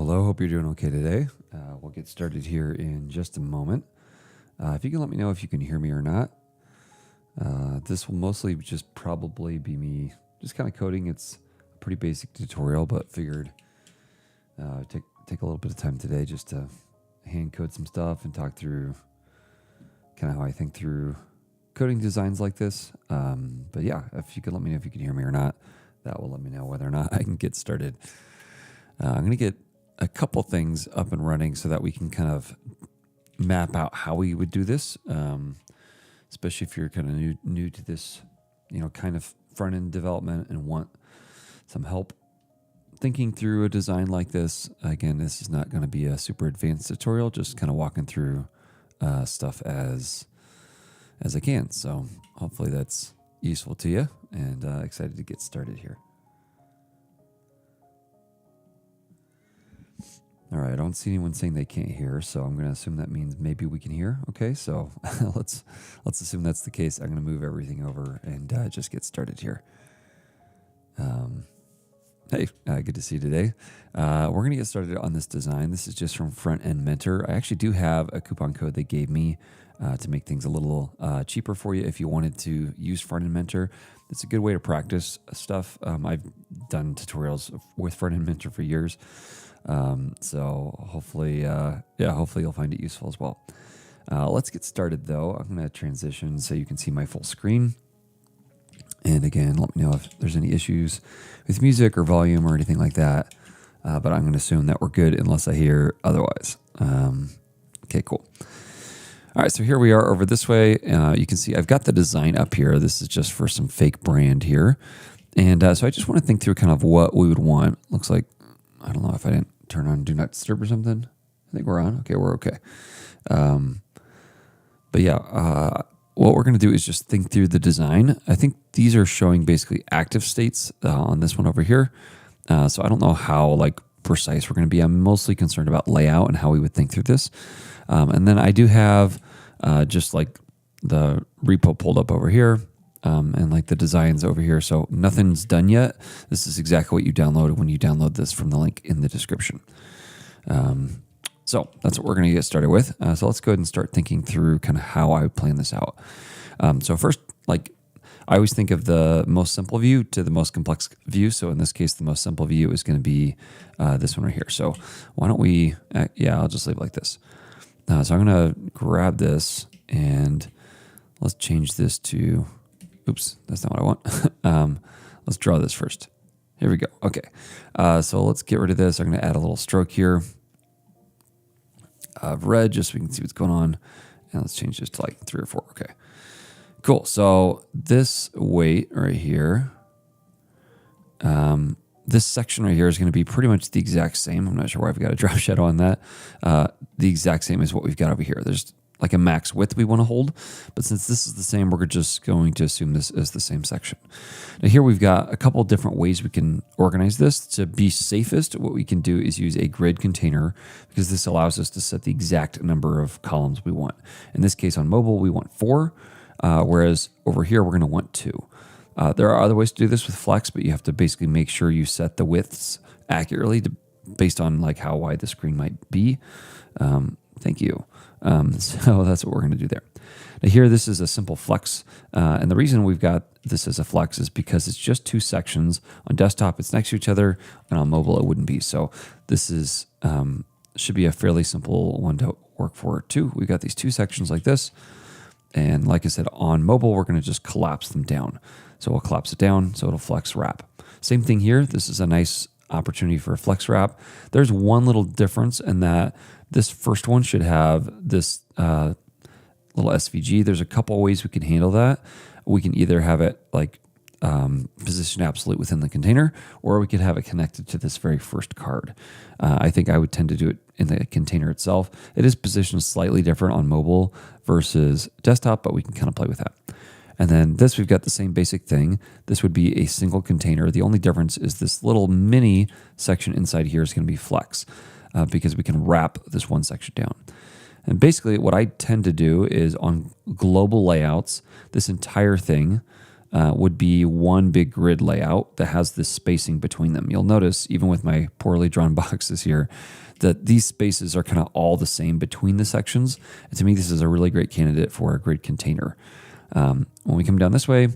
hello. Hope you're doing okay today. We'll get started here in just a moment. If you can let me know if you can hear me or not. This will mostly just probably be me just kind of coding. It's a pretty basic tutorial, but figured take a little bit of time today just to hand code some stuff and talk through kind of how I think through coding designs like this. But yeah, if you could let me know if you can hear me or not, that will let me know whether or not I can get started. I'm going to get a couple things up and running so that we can kind of map out how we would do this, especially if you're kind of new to this, kind of front-end development and want some help thinking through a design like this. Again, this is not going to be a super advanced tutorial, just kind of walking through stuff as I can. So hopefully that's useful to you, and excited to get started here. All right, I don't see anyone saying they can't hear, so I'm going to assume that means maybe we can hear. Okay, so let's assume that's the case. I'm going to move everything over and just get started here. Hey, good to see you today. We're going to get started on this design. This is just from Front End Mentor. I actually do have a coupon code they gave me to make things a little cheaper for you if you wanted to use Front End Mentor. It's a good way to practice stuff. I've done tutorials with Front End Mentor for years. So hopefully you'll find it useful as well. Let's get started though. I'm going to transition so you can see my full screen. And again, let me know if there's any issues with music or volume or anything like that. But I'm going to assume that we're good unless I hear otherwise. Okay, cool. All right, so here we are over this way. You can see I've got the design up here. This is just for some fake brand here. And so I just want to think through kind of what we would want. Looks like, I don't know if I didn't turn on Do Not Disturb or something. I think we're on. Okay, we're okay. But yeah, what we're going to do is just think through the design. I think these are showing basically active states on this one over here. So I don't know how precise we're going to be. I'm mostly concerned about layout and how we would think through this. And then I do have just the repo pulled up over here. And the designs over here. So nothing's done yet. This is exactly what you downloaded when you download this from the link in the description. So that's what we're going to get started with. So let's go ahead and start thinking through kind of how I would plan this out. So first, I always think of the most simple view to the most complex view. So in this case, the most simple view is going to be this one right here. So why don't we, I'll just leave it like this. So I'm going to grab this and let's change this to, oops, that's not what I want. Let's draw this first. Here we go. Okay. So let's get rid of this. I'm going to add a little stroke here of red just so we can see what's going on. And let's change this to 3 or 4. Okay. Cool. So this weight right here, this section right here is going to be pretty much the exact same. I'm not sure why I've got a drop shadow on that. The exact same as what we've got over here. There's a max width we want to hold, but since this is the same, we're just going to assume this is the same section. Now here we've got a couple different ways we can organize this. To be safest, what we can do is use a grid container because this allows us to set the exact number of columns we want. In this case on mobile, we want 4, whereas over here we're going to want 2. There are other ways to do this with Flex, but you have to basically make sure you set the widths accurately based on how wide the screen might be. Thank you. So that's what we're going to do there. Now here, this is a simple flex. And the reason we've got this as a flex is because it's just 2 sections. On desktop, it's next to each other, and on mobile, it wouldn't be. So this is should be a fairly simple one to work for too. We've got these 2 sections like this. And like I said, on mobile, we're going to just collapse them down. So we'll collapse it down, so it'll flex wrap. Same thing here. This is a nice opportunity for a flex wrap. There's one little difference in that this first one should have this little SVG. There's a couple ways we can handle that. We can either have it position absolute within the container, or we could have it connected to this very first card. I think I would tend to do it in the container itself. It is positioned slightly different on mobile versus desktop, but we can kind of play with that. And then this, we've got the same basic thing. This would be a single container. The only difference is this little mini section inside here is going to be flex because we can wrap this one section down. And basically what I tend to do is on global layouts, this entire thing would be one big grid layout that has this spacing between them. You'll notice, even with my poorly drawn boxes here, that these spaces are kind of all the same between the sections. And to me, this is a really great candidate for a grid container. When we come down this way,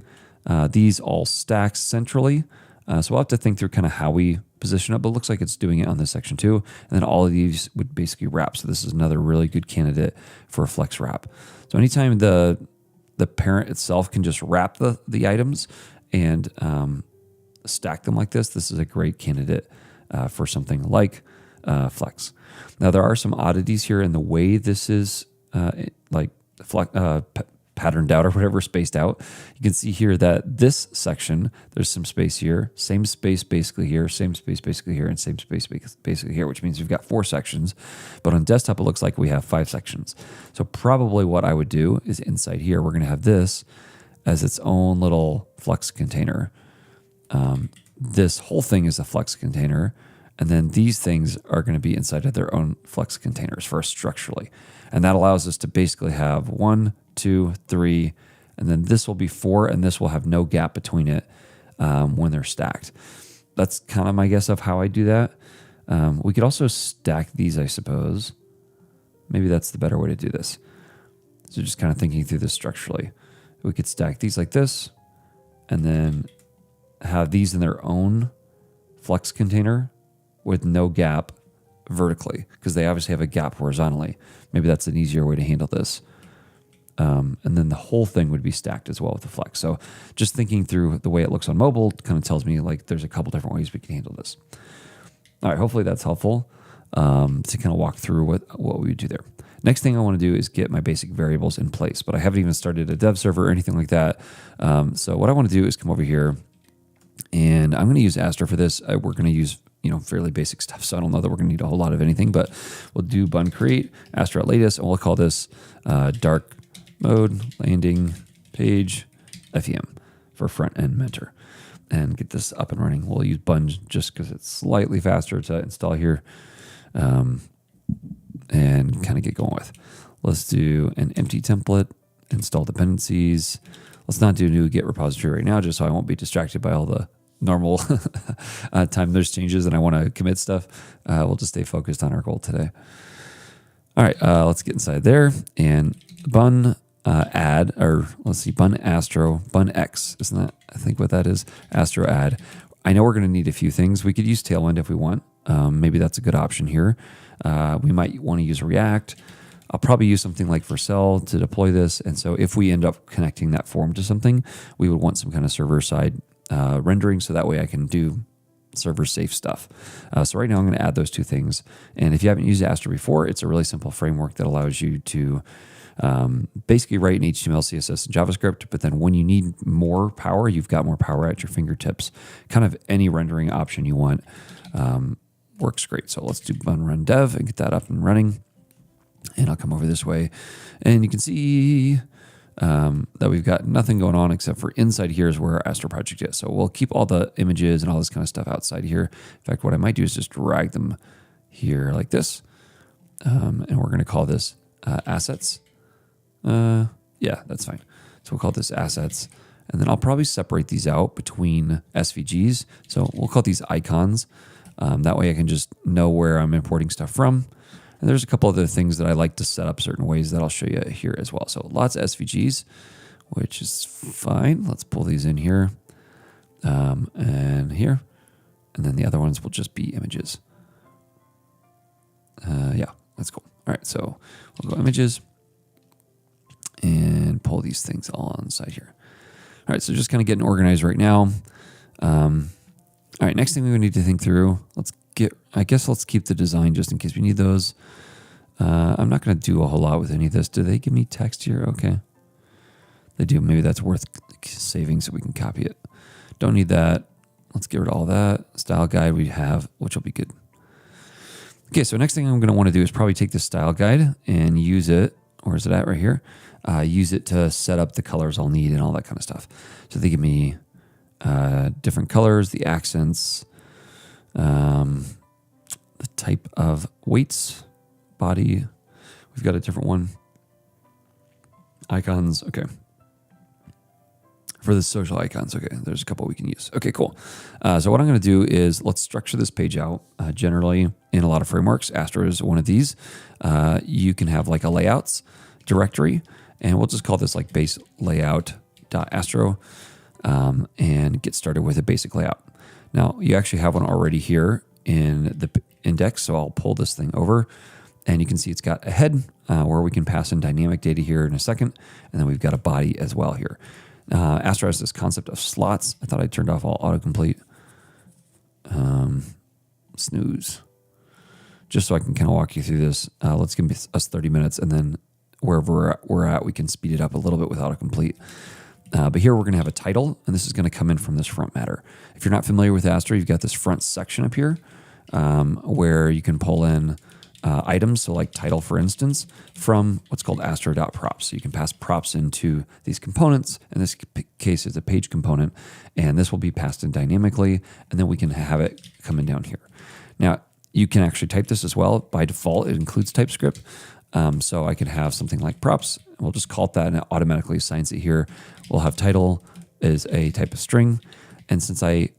these all stack centrally. So we'll have to think through kind of how we position it, but it looks like it's doing it on this section too. And then all of these would basically wrap. So this is another really good candidate for a flex wrap. So anytime the parent itself can just wrap the items and stack them like this, this is a great candidate for something like flex. Now there are some oddities here in the way this is patterned out or whatever, spaced out. You can see here that this section, there's some space here, same space basically here, same space basically here, and same space basically here, which means we've got 4 sections. But on desktop, it looks like we have 5 sections. So probably what I would do is inside here, we're going to have this as its own little flex container. This whole thing is a flex container. And then these things are going to be inside of their own flex containers first structurally. And that allows us to basically have 1, 2, 3, and then this will be 4, and this will have no gap between it when they're stacked. That's kind of my guess of how I do that. We could also stack these, I suppose. Maybe that's the better way to do this. So just kind of thinking through this structurally. We could stack these like this, and then have these in their own flex container with no gap vertically, because they obviously have a gap horizontally. Maybe that's an easier way to handle this. And then the whole thing would be stacked as well with the flex. So just thinking through the way it looks on mobile kind of tells me like there's a couple different ways we can handle this. All right, hopefully that's helpful to kind of walk through what we would do there. Next thing I want to do is get my basic variables in place, but I haven't even started a dev server or anything like that. So what I want to do is come over here, and I'm going to use Astro for this. We're going to use fairly basic stuff, so I don't know that we're going to need a whole lot of anything, but we'll do bun create Astro at latest, and we'll call this dark mode landing page FEM for front end mentor, and get this up and running. We'll use bun just because it's slightly faster to install here, and kind of get going with. Let's do an empty template, install dependencies. Let's not do a new Git repository right now, just so I won't be distracted by all the normal time there's changes and I want to commit stuff. We'll just stay focused on our goal today. All right, let's get inside there and bun add, or let's see, bun Astro, bun X, isn't that, I think what that is, Astro add. I know we're going to need a few things. We could use Tailwind if we want. Maybe that's a good option here. We might want to use React. I'll probably use something like Vercel to deploy this. And so if we end up connecting that form to something, we would want some kind of server-side rendering, so that way I can do server-safe stuff. So right now I'm going to add those 2 things. And if you haven't used Astro before, it's a really simple framework that allows you to basically write in HTML, CSS, and JavaScript, but then when you need more power, you've got more power at your fingertips. Kind of any rendering option you want works great. So let's do bun run dev and get that up and running. And I'll come over this way, and you can see that we've got nothing going on except for inside here is where our Astro project is. So we'll keep all the images and all this kind of stuff outside here. In fact, what I might do is just drag them here like this. And we're going to call this assets. Yeah, that's fine. So we'll call this assets. And then I'll probably separate these out between SVGs. So we'll call these icons. That way I can just know where I'm importing stuff from. And there's a couple other things that I like to set up certain ways that I'll show you here as well. So lots of SVGs, which is fine. Let's pull these in here and here. And then the other ones will just be images. Yeah, that's cool. All right, so we'll go images and pull these things all on the side here. All right, so just kind of getting organized right now. All right, next thing we need to think through, let's keep the design just in case we need those. I'm not going to do a whole lot with any of this. Do they give me text here? Okay. They do. Maybe that's worth saving so we can copy it. Don't need that. Let's get rid of all that. Style guide we have, which will be good. Okay, so next thing I'm going to want to do is probably take this style guide and use it. Where is it at? Right here. Use it to set up the colors I'll need and all that kind of stuff. So they give me different colors, the accents, the type of weights, body. We've got a different one. Icons. Okay. For the social icons, okay, there's a couple we can use. Okay, cool. So what I'm going to do is let's structure this page out. Generally, in a lot of frameworks, Astro is one of these. You can have like a layouts directory, and we'll just call this like base layout.astro and get started with a basic layout. Now, you actually have one already here in the index, so I'll pull this thing over, and you can see it's got a head where we can pass in dynamic data here in a second, and then we've got a body as well here. Astro has this concept of slots. I thought I turned off all autocomplete. Snooze. Just so I can kind of walk you through this. Let's give us 30 minutes, and then wherever we're at, we can speed it up a little bit with autocomplete. But here we're going to have a title, and this is going to come in from this front matter. If you're not familiar with Astro, you've got this front section up here where you can pull in items, so like title, for instance, from what's called astro.props. So you can pass props into these components. In this case, it's a page component, and this will be passed in dynamically, and then we can have it coming down here. Now, you can actually type this as well. By default, it includes TypeScript. So I could have something like props. We'll just call it that, and it automatically assigns it here. We'll have title is a type of string, and since I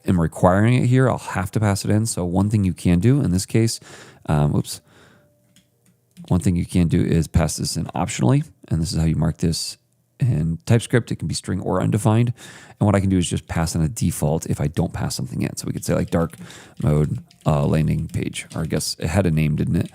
am requiring it here, I'll have to pass it in. So one thing you can do in this case, one thing you can do is pass this in optionally, and this is how you mark this in TypeScript. It can be string or undefined, and what I can do is just pass in a default if I don't pass something in. So we could say like dark mode landing page, or I guess it had a name, didn't it?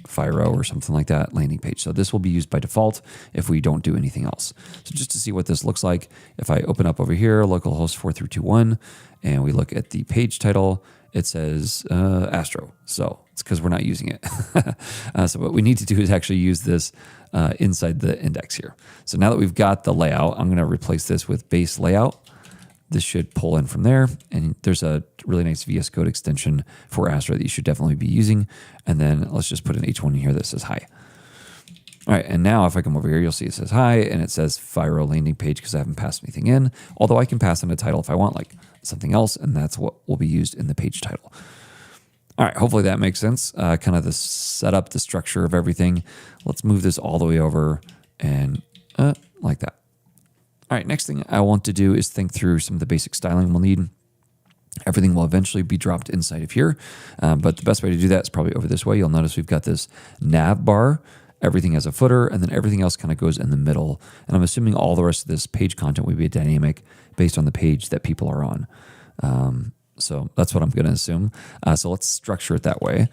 Fyro or something like that, landing page. So this will be used by default if we don't do anything else. So just to see what this looks like, if I open up over here, localhost 4321, and we look at the page title, it says Astro. So it's because we're not using it. So what we need to do is actually use this inside the index here. So now that we've got the layout, I'm going to replace this with base layout. This should pull in from there, and there's a really nice VS Code extension for Astro that you should definitely be using. And then let's just put an H1 in here that says hi. All right, and now if I come over here, you'll see it says hi, and it says Fyro landing page because I haven't passed anything in, although I can pass in a title if I want, like something else, and that's what will be used in the page title. All right, hopefully that makes sense, kind of the setup, the structure of everything. Let's move this all the way over and like that. All right, next thing I want to do is think through some of the basic styling we'll need. Everything will eventually be dropped inside of here, but the best way to do that is probably over this way. You'll notice we've got this Navbar. Everything has a footer, and then everything else kind of goes in the middle. And I'm assuming all the rest of this page content will be dynamic based on the page that people are on. So that's what I'm going to assume. So let's structure it that way.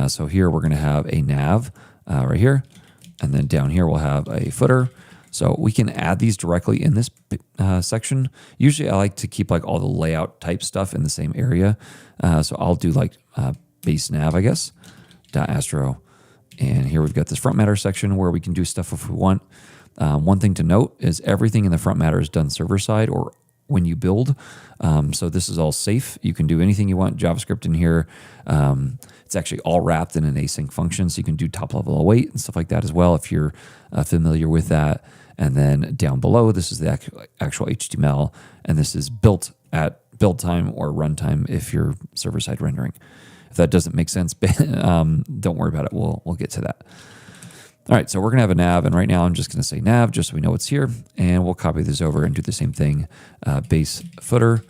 So here we're going to have a nav right here, and then down here we'll have a footer. So we can add these directly in this section. Usually I like to keep like all the layout type stuff in the same area. So I'll do like base nav, I guess, .astro. And here we've got this front matter section where we can do stuff if we want. One thing to note is everything in the front matter is done server side or when you build. So this is all safe. You can do anything you want. JavaScript in here. It's actually all wrapped in an async function, so you can do top level await and stuff like that as well if you're familiar with that. And then down below, this is the actual HTML, and this is built at build time or runtime if you're server-side rendering. If that doesn't make sense, don't worry about it. We'll get to that. All right, so we're going to have a nav, and right now I'm just going to say nav just so we know it's here, and we'll copy this over and do the same thing, base footer,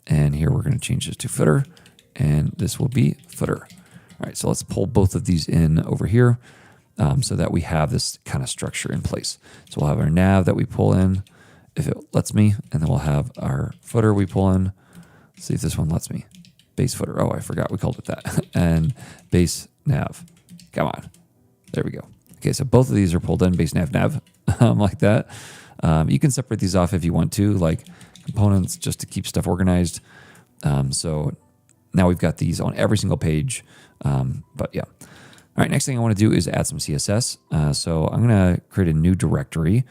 and here we're going to change this to footer, and this will be footer. All right, so let's pull both of these in over here so that we have this kind of structure in place. So we'll have our nav that we pull in, if it lets me, and then we'll have our footer we pull in. Let's see if this one lets me. Base footer. Oh, I forgot we called it that. And base nav. Come on. There we go. Okay, so both of these are pulled in, base nav like that. You can separate these off if you want to, like components, just to keep stuff organized. So now we've got these on every single page. But yeah. All right, next thing I want to do is add some CSS. So I'm going to create a new directory.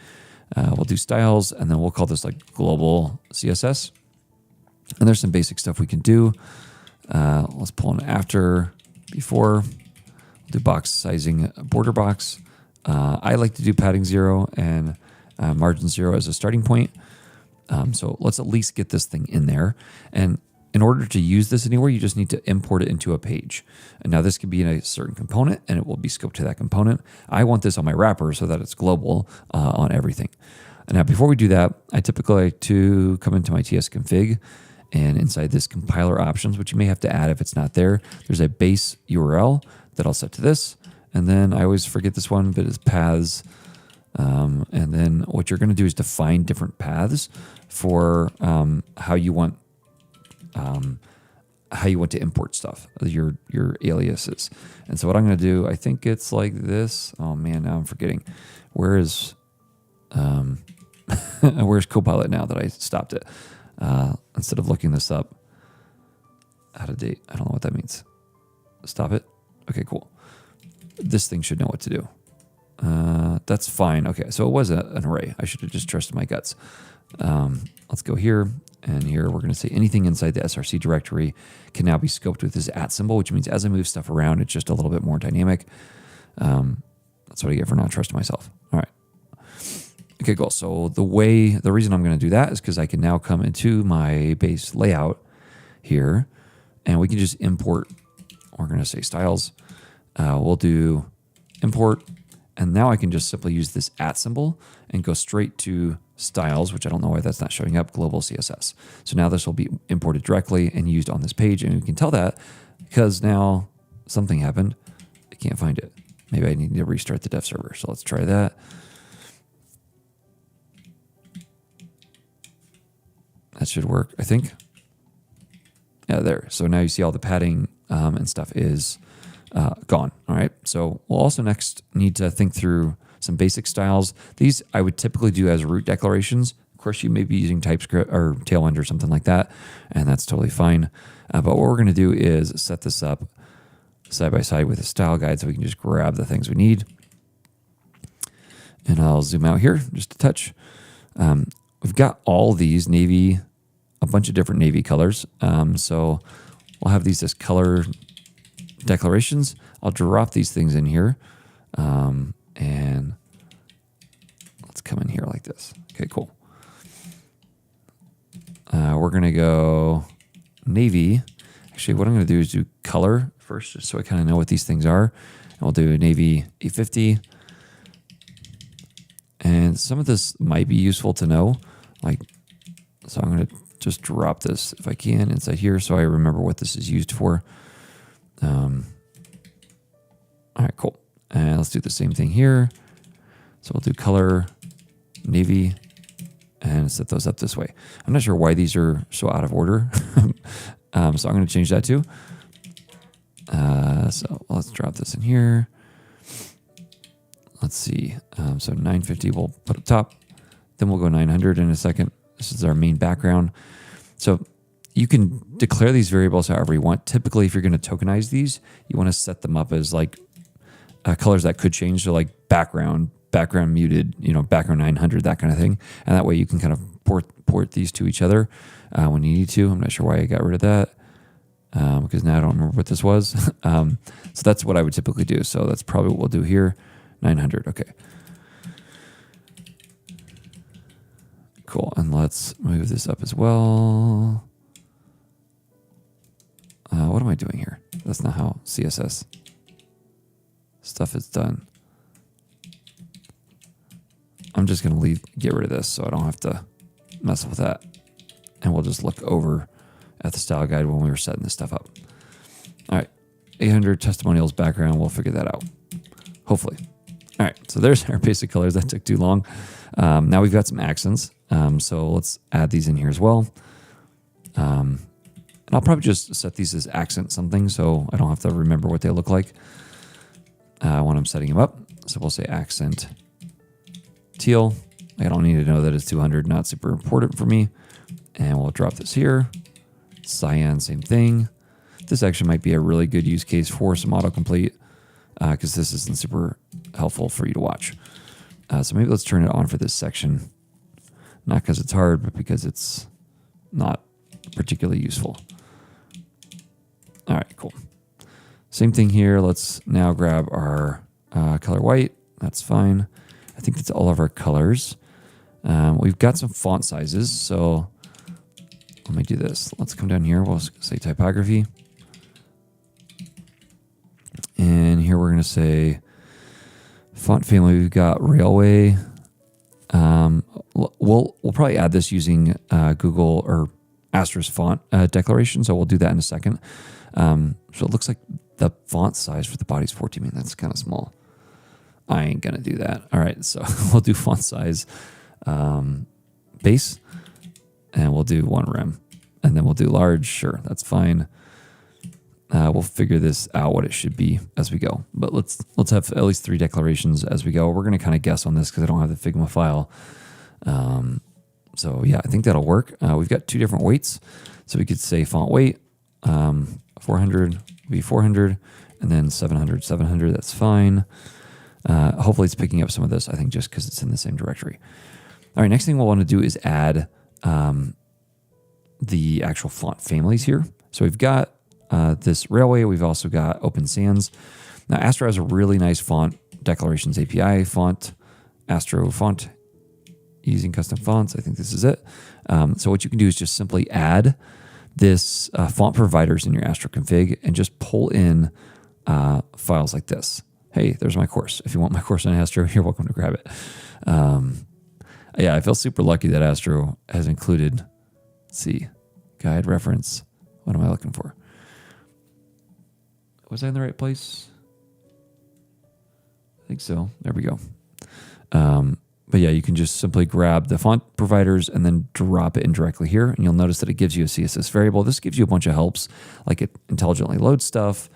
We'll do styles, and then we'll call this like global CSS. And there's some basic stuff we can do. Let's pull in after, before. We'll do box sizing, border box. I like to do padding 0 and margin 0 as a starting point. So let's at least get this thing in there. And in order to use this anywhere, you just need to import it into a page. And now this could be in a certain component and it will be scoped to that component. I want this on my wrapper so that it's global on everything. And now before we do that, I typically like to come into my TS config, and inside this compiler options, which you may have to add if it's not there, there's a base URL that I'll set to this. And then I always forget this one, but it's paths. And then what you're going to do is define different paths for how you want to import stuff, your aliases. And so what I'm going to do, I think it's like this. Oh man, now I'm forgetting. Where is where's Copilot now that I stopped it? Instead of looking this up out of date. I don't know what that means. Stop it. Okay, cool. This thing should know what to do. That's fine. Okay, so it was an array. I should have just trusted my guts. Let's go here, and here we're going to say anything inside the src directory can now be scoped with this @ symbol, which means as I move stuff around, it's just a little bit more dynamic. That's what I get for not trusting myself. All right. Okay, cool. So the reason I'm going to do that is because I can now come into my base layout here, and we can just import. We're going to say styles. We'll do import, and now I can just simply use this @ symbol and go straight to styles, which I don't know why that's not showing up, global CSS. So now this will be imported directly and used on this page, and we can tell that because now something happened. I can't find it. Maybe I need to restart the dev server. So let's try that. That should work, I think. Yeah, there. So now you see all the padding and stuff is gone. All right. So we'll also next need to think through some basic styles. These I would typically do as root declarations. Of course, you may be using TypeScript or Tailwind or something like that, and that's totally fine. But what we're going to do is set this up side by side with a style guide so we can just grab the things we need. And I'll zoom out here just a touch. We've got all these navy, a bunch of different navy colors. So we'll have these as color declarations. I'll drop these things in here. And let's come in here like this. Okay, cool. We're going to go navy. Actually, what I'm going to do is do color first, just so I kind of know what these things are. And we'll do navy 850. And some of this might be useful to know. So I'm going to just drop this if I can inside here so I remember what this is used for. All right, cool. And let's do the same thing here. So we'll do color, navy, and set those up this way. I'm not sure why these are so out of order. So I'm going to change that too. So let's drop this in here. Let's see. So 950 we'll put up top. Then we'll go 900 in a second. This is our main background. So you can declare these variables however you want. Typically, if you're going to tokenize these, you want to set them up as like colors that could change. So like background muted, background 900, that kind of thing. And that way you can kind of port these to each other when you need to. I'm not sure why I got rid of that because now I don't remember what this was. So that's what I would typically do. So that's probably what we'll do here. 900. Okay. Cool. And let's move this up as well. What am I doing here? That's not how CSS stuff is done. I'm just going to get rid of this so I don't have to mess with that. And we'll just look over at the style guide when we were setting this stuff up. All right. 800 testimonials background. We'll figure that out. Hopefully. All right. So there's our basic colors. That took too long. Now we've got some accents. So let's add these in here as well. And I'll probably just set these as accent something so I don't have to remember what they look like when I'm setting them up. So we'll say accent teal. I don't need to know that it's 200, not super important for me. And we'll drop this here. Cyan, same thing. This actually might be a really good use case for some autocomplete because this isn't super helpful for you to watch. So maybe let's turn it on for this section. Not because it's hard, but because it's not particularly useful. All right, cool. Same thing here. Let's now grab our color white. That's fine. I think that's all of our colors. We've got some font sizes, so let me do this. Let's come down here. We'll say typography. And here we're going to say font family. We've got Railway. We'll probably add this using Google or Astro's font declaration. So we'll do that in a second. So it looks like the font size for the body is 14. Man, that's kind of small. I ain't going to do that. All right. So we'll do font size base, and we'll do 1 rem, and then we'll do large. Sure. That's fine. We'll figure this out what it should be as we go. But let's have at least 3 declarations as we go. We're going to kind of guess on this because I don't have the Figma file. So yeah, I think that'll work. We've got 2 different weights. So we could say font weight, 400 would be 400, and then 700, 700. That's fine. Hopefully it's picking up some of this, I think, just because it's in the same directory. All right, next thing we'll want to do is add the actual font families here. So we've got this Railway. We've also got Open Sans. Now, Astro has a really nice font declarations API font, Astro font, using custom fonts. I think this is it. So what you can do is just simply add this font providers in your Astro config and just pull in files like this. Hey, there's my course. If you want my course on Astro, you're welcome to grab it. Yeah, I feel super lucky that Astro has included, let's see, guide reference. What am I looking for? Was I in the right place? I think so. There we go. But yeah, you can just simply grab the font providers and then drop it in directly here. And you'll notice that it gives you a CSS variable. This gives you a bunch of helps, like it intelligently loads stuff.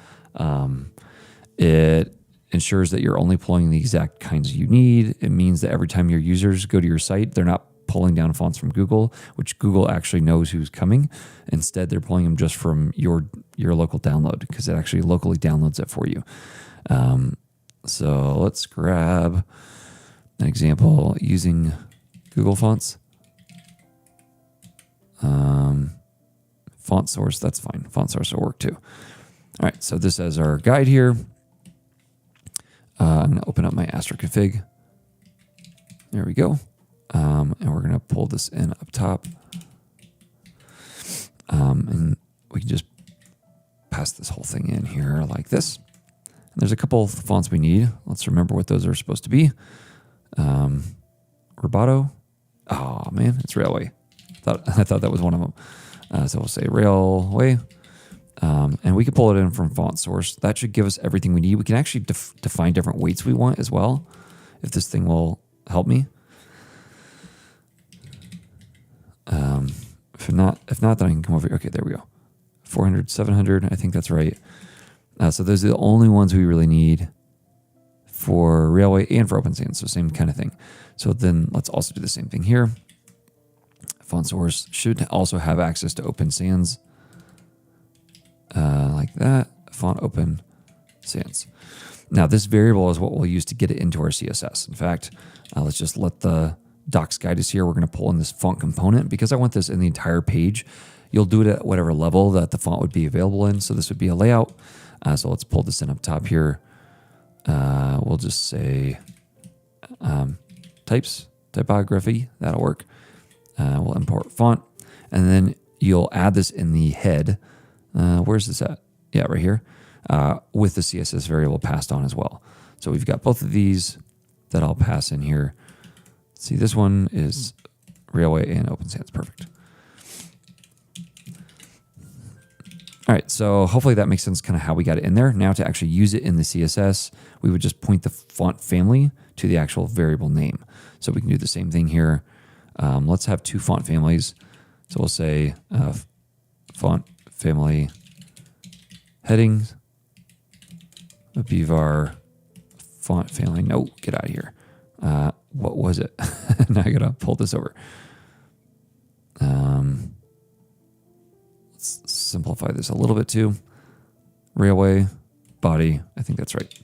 It ensures that you're only pulling the exact kinds you need. It means that every time your users go to your site, they're not pulling down fonts from Google, which Google actually knows who's coming. Instead, they're pulling them just from your local download because it actually locally downloads it for you. So let's grab an example using Google Fonts. Font source, that's fine. Font source will work too. All right, so this is our guide here. I'm going to open up my Astro config. There we go. And we're going to pull this in up top. And we can just pass this whole thing in here like this. And there's a couple of fonts we need. Let's remember what those are supposed to be. Roboto. Oh man, it's Railway. I thought that was one of them. So we'll say Railway. And we can pull it in from font source. That should give us everything we need. We can actually define different weights we want as well, if this thing will help me. If not, then I can come over here. Okay, there we go. 400, 700. I think that's right. So those are the only ones we really need for Railway and for Open Sans. So same kind of thing. So then let's also do the same thing here. Font source should also have access to Open Sans. Like that. Font Open Sans. Now this variable is what we'll use to get it into our CSS. In fact, let's just let the docs guide us here. We're going to pull in this font component because I want this in the entire page. You'll do it at whatever level that the font would be available in. So this would be a layout. So let's pull this in up top here. We'll just say types, typography. That'll work. We'll import font. And then you'll add this in the head. Where's this at? Yeah, right here. With the CSS variable passed on as well. So we've got both of these that I'll pass in here. See, this one is Railway and Open Sans. Perfect. All right, so hopefully that makes sense kind of how we got it in there. Now to actually use it in the CSS, we would just point the font family to the actual variable name. So we can do the same thing here. Let's have 2 font families. So we'll say font family headings, Bevar font family. No, get out of here. What was it? Now I gotta pull this over. Let's simplify this a little bit too. Railway, body, I think that's right.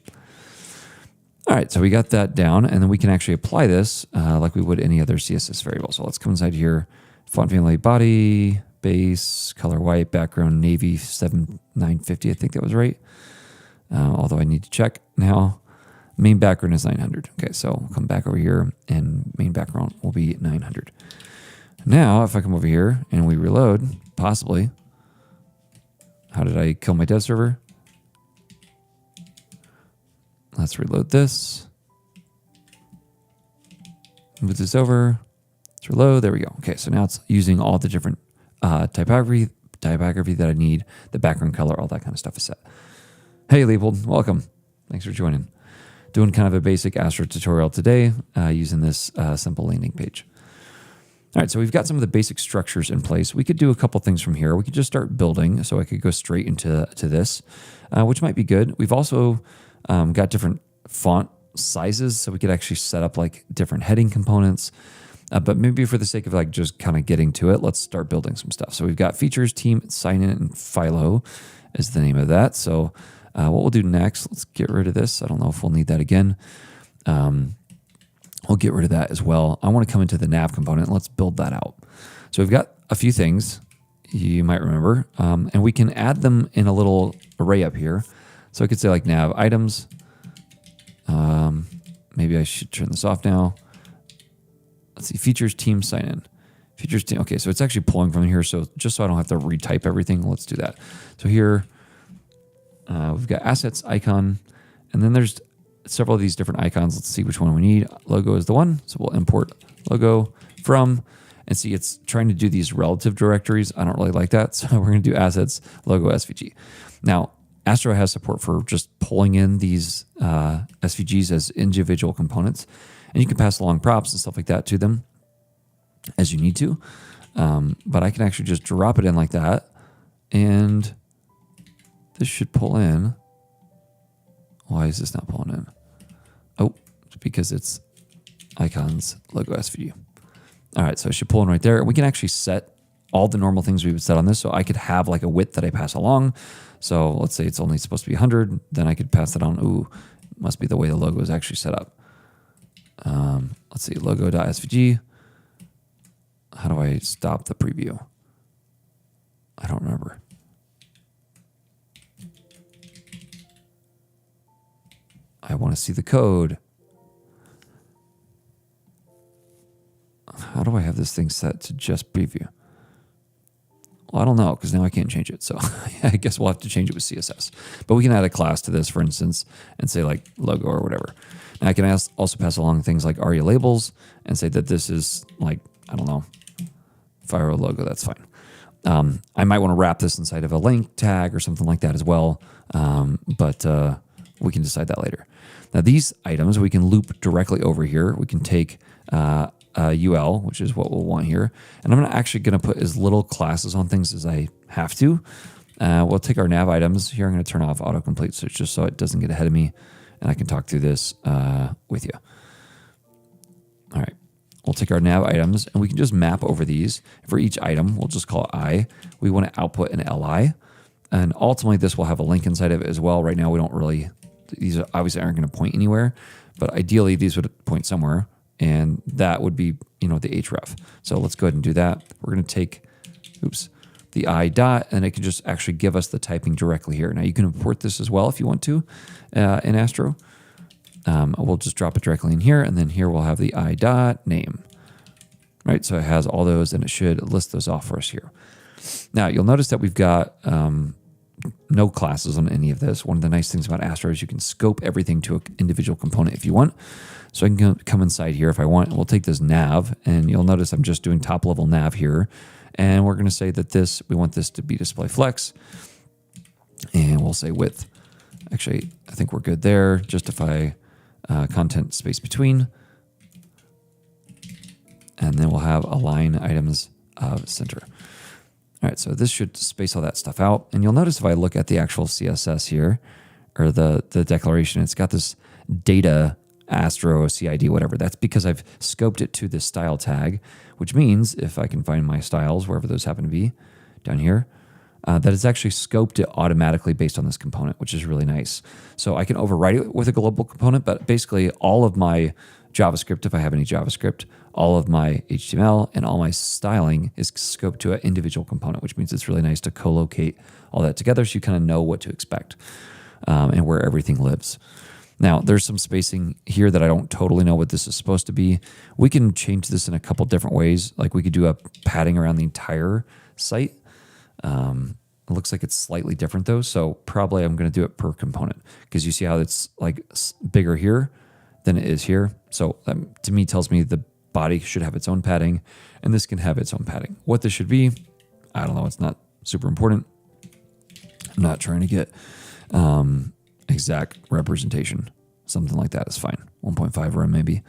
All right, so we got that down, and then we can actually apply this like we would any other CSS variable. So let's come inside here, font family, body, base, color white, background navy 7950. I think that was right. Although I need to check now. Main background is 900. Okay, so we'll come back over here, and main background will be 900. Now, if I come over here and we reload, Possibly. How did I kill my dev server? Let's reload this. Move this over. Let's reload. There we go. Okay, so now it's using all the different typography that I need. The background color, all that kind of stuff is set. Hey, Leopold, welcome. Thanks for joining. Doing kind of a basic Astro tutorial today using this simple landing page. All right, so we've got some of the basic structures in place. We could do a couple things from here. We could just start building, so I could go straight into this, which might be good. We've also got different font sizes, so we could actually set up like different heading components. But maybe for the sake of like just kind of getting to it, let's start building some stuff. So we've got features, team, sign in, and Philo is the name of that. So what we'll do next, let's get rid of this. I don't know if we'll need that again. We'll get rid of that as well. I want to come into the nav component. Let's build that out. So we've got a few things you might remember, and we can add them in a little array up here. So I could say like nav items. Maybe I should turn this off now. Let's see, features, team, sign in. Features, team. Okay, so it's actually pulling from here. So just so I don't have to retype everything, let's do that. So here we've got assets, icon, and then there's several of these different icons. Let's see which one we need. Logo is the one. So we'll import logo from, and see it's trying to do these relative directories. I don't really like that. So we're going to do assets, logo, SVG. Now, Astro has support for just pulling in these SVGs as individual components, and you can pass along props and stuff like that to them as you need to. But I can actually just drop it in like that, and this should pull in. Why is this not pulling in? Oh, it's because it's icons, logo, SVG. All right, so it should pull in right there. We can actually set all the normal things we would set on this. So I could have like a width that I pass along. So let's say it's only supposed to be 100. Then I could pass it on. Ooh, must be the way the logo is actually set up. Let's see, logo.svg. How do I stop the preview? I don't remember. I want to see the code. How do I have this thing set to just preview? Well, I don't know, because now I can't change it. So I guess we'll have to change it with CSS. But we can add a class to this, for instance, and say like logo or whatever. Now I can also pass along things like ARIA labels and say that this is like, I don't know, Fire logo, that's fine. I might want to wrap this inside of a link tag or something like that as well. But we can decide that later. Now these items we can loop directly over here. We can take UL, which is what we'll want here. And I'm actually going to put as little classes on things as I have to. We'll take our nav items. Here I'm going to turn off autocomplete search just so it doesn't get ahead of me. And I can talk through this with you. All right. We'll take our nav items and we can just map over these. For each item, we'll just call it I. We want to output an LI. And ultimately, this will have a link inside of it as well. Right now, we don't really, these obviously aren't going to point anywhere. But ideally, these would point somewhere. And that would be, the href. So let's go ahead and do that. We're going to take, the I dot, and it can just actually give us the typing directly here. Now, you can import this as well if you want to in Astro. We'll just drop it directly in here, and then here we'll have the I dot name. Right, so it has all those, and it should list those off for us here. Now, you'll notice that we've got no classes on any of this. One of the nice things about Astro is you can scope everything to an individual component if you want. So I can come inside here if I want. We'll take this nav, and you'll notice I'm just doing top-level nav here. And we're going to say that we want this to be display flex. And we'll say width. Actually, I think we're good there. Justify content space between. And then we'll have align items of center. All right, so this should space all that stuff out. And you'll notice if I look at the actual CSS here, or the declaration, it's got this data Astro, CID, whatever. That's because I've scoped it to this style tag, which means if I can find my styles, wherever those happen to be, down here, that it's actually scoped it automatically based on this component, which is really nice. So I can overwrite it with a global component, but basically all of my JavaScript, if I have any JavaScript, all of my HTML and all my styling is scoped to an individual component, which means it's really nice to co-locate all that together so you kind of know what to expect and where everything lives. Now, there's some spacing here that I don't totally know what this is supposed to be. We can change this in a couple different ways. Like we could do a padding around the entire site. It looks like it's slightly different though. So probably I'm going to do it per component because you see how it's like bigger here than it is here. So to me tells me the body should have its own padding and this can have its own padding. What this should be, I don't know. It's not super important. I'm not trying to get exact representation. Something like that is fine. 1.5 rem maybe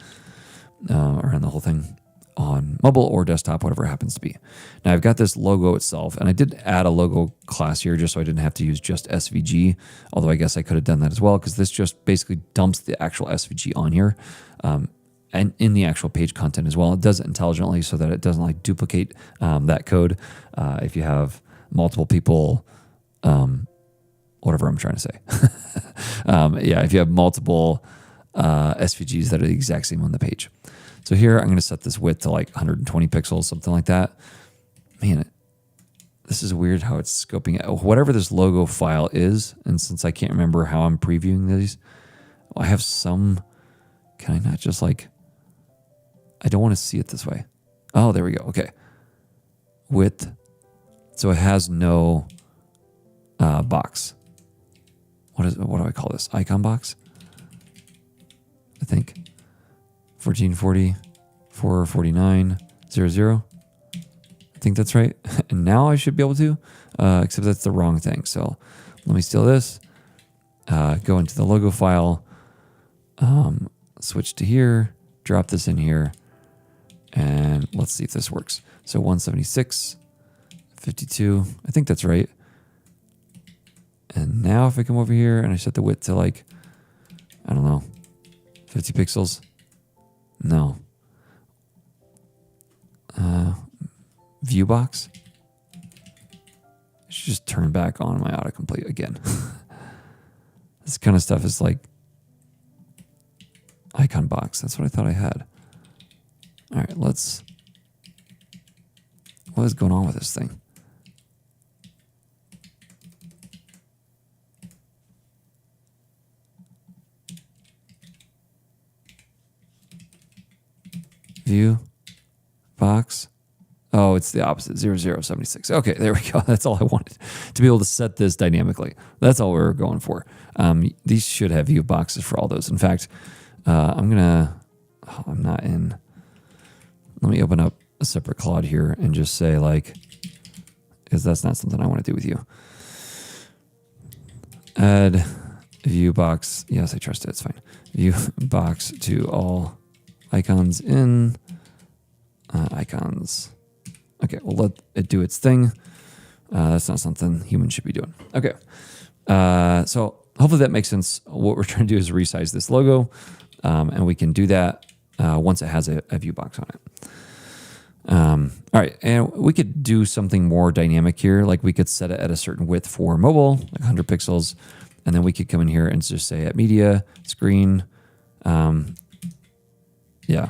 around the whole thing on mobile or desktop, whatever it happens to be. Now I've got this logo itself, and I did add a logo class here just so I didn't have to use just SVG, although I guess I could have done that as well because this just basically dumps the actual SVG on here and in the actual page content as well. It does it intelligently so that it doesn't like duplicate that code if you have multiple people, whatever I'm trying to say. Yeah, if you have multiple SVGs that are the exact same on the page. So here I'm going to set this width to like 120 pixels, something like that. Man, this is weird how it's scoping it. Whatever this logo file is, and since I can't remember how I'm previewing these, I have some, can I not just like, I don't want to see it this way. Oh, there we go. Okay. Width. So it has no box. What do I call this? Icon box? I think. 1440, 449, 00. I think that's right. And now I should be able to, except that's the wrong thing. So let me steal this, go into the logo file, switch to here, drop this in here, and let's see if this works. So 176, 52, I think that's right. And now if I come over here and I set the width to like, I don't know, 50 pixels. No. View box. I should just turn back on my autocomplete again. This kind of stuff is like icon box. That's what I thought I had. All right, what is going on with this thing? View box. Oh, it's the opposite, 0076. Okay, there we go. That's all I wanted, to be able to set this dynamically. That's all we were going for. These should have view boxes for all those. In fact, I'm not in. Let me open up a separate Claude here and just say like, because that's not something I want to do with you. Add view box. Yes, I trust it. It's fine. View box to all icons in icons. Okay, we'll let it do its thing. That's not something humans should be doing. Okay, so hopefully that makes sense. What we're trying to do is resize this logo, and we can do that once it has a view box on it. All right, and we could do something more dynamic here. Like we could set it at a certain width for mobile, like 100 pixels, and then we could come in here and just say at media, screen, yeah.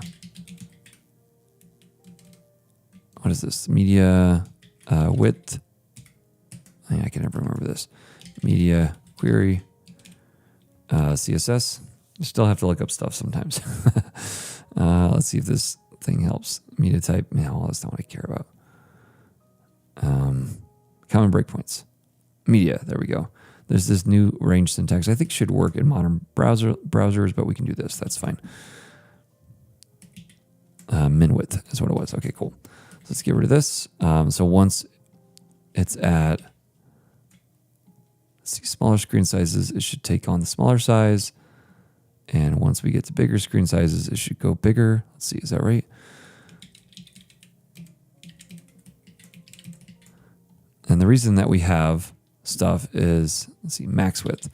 What is this? Media width. I can never remember this. Media query. CSS. You still have to look up stuff sometimes. Let's see if this thing helps. Media type. No, that's not what I care about. Common breakpoints. Media. There we go. There's this new range syntax. I think should work in modern browsers, but we can do this. That's fine. Min width is what it was. Okay, cool. So let's get rid of this. So once it's at, let's see, smaller screen sizes, it should take on the smaller size. And once we get to bigger screen sizes, it should go bigger. Let's see, is that right? And the reason that we have stuff is, let's see, max width.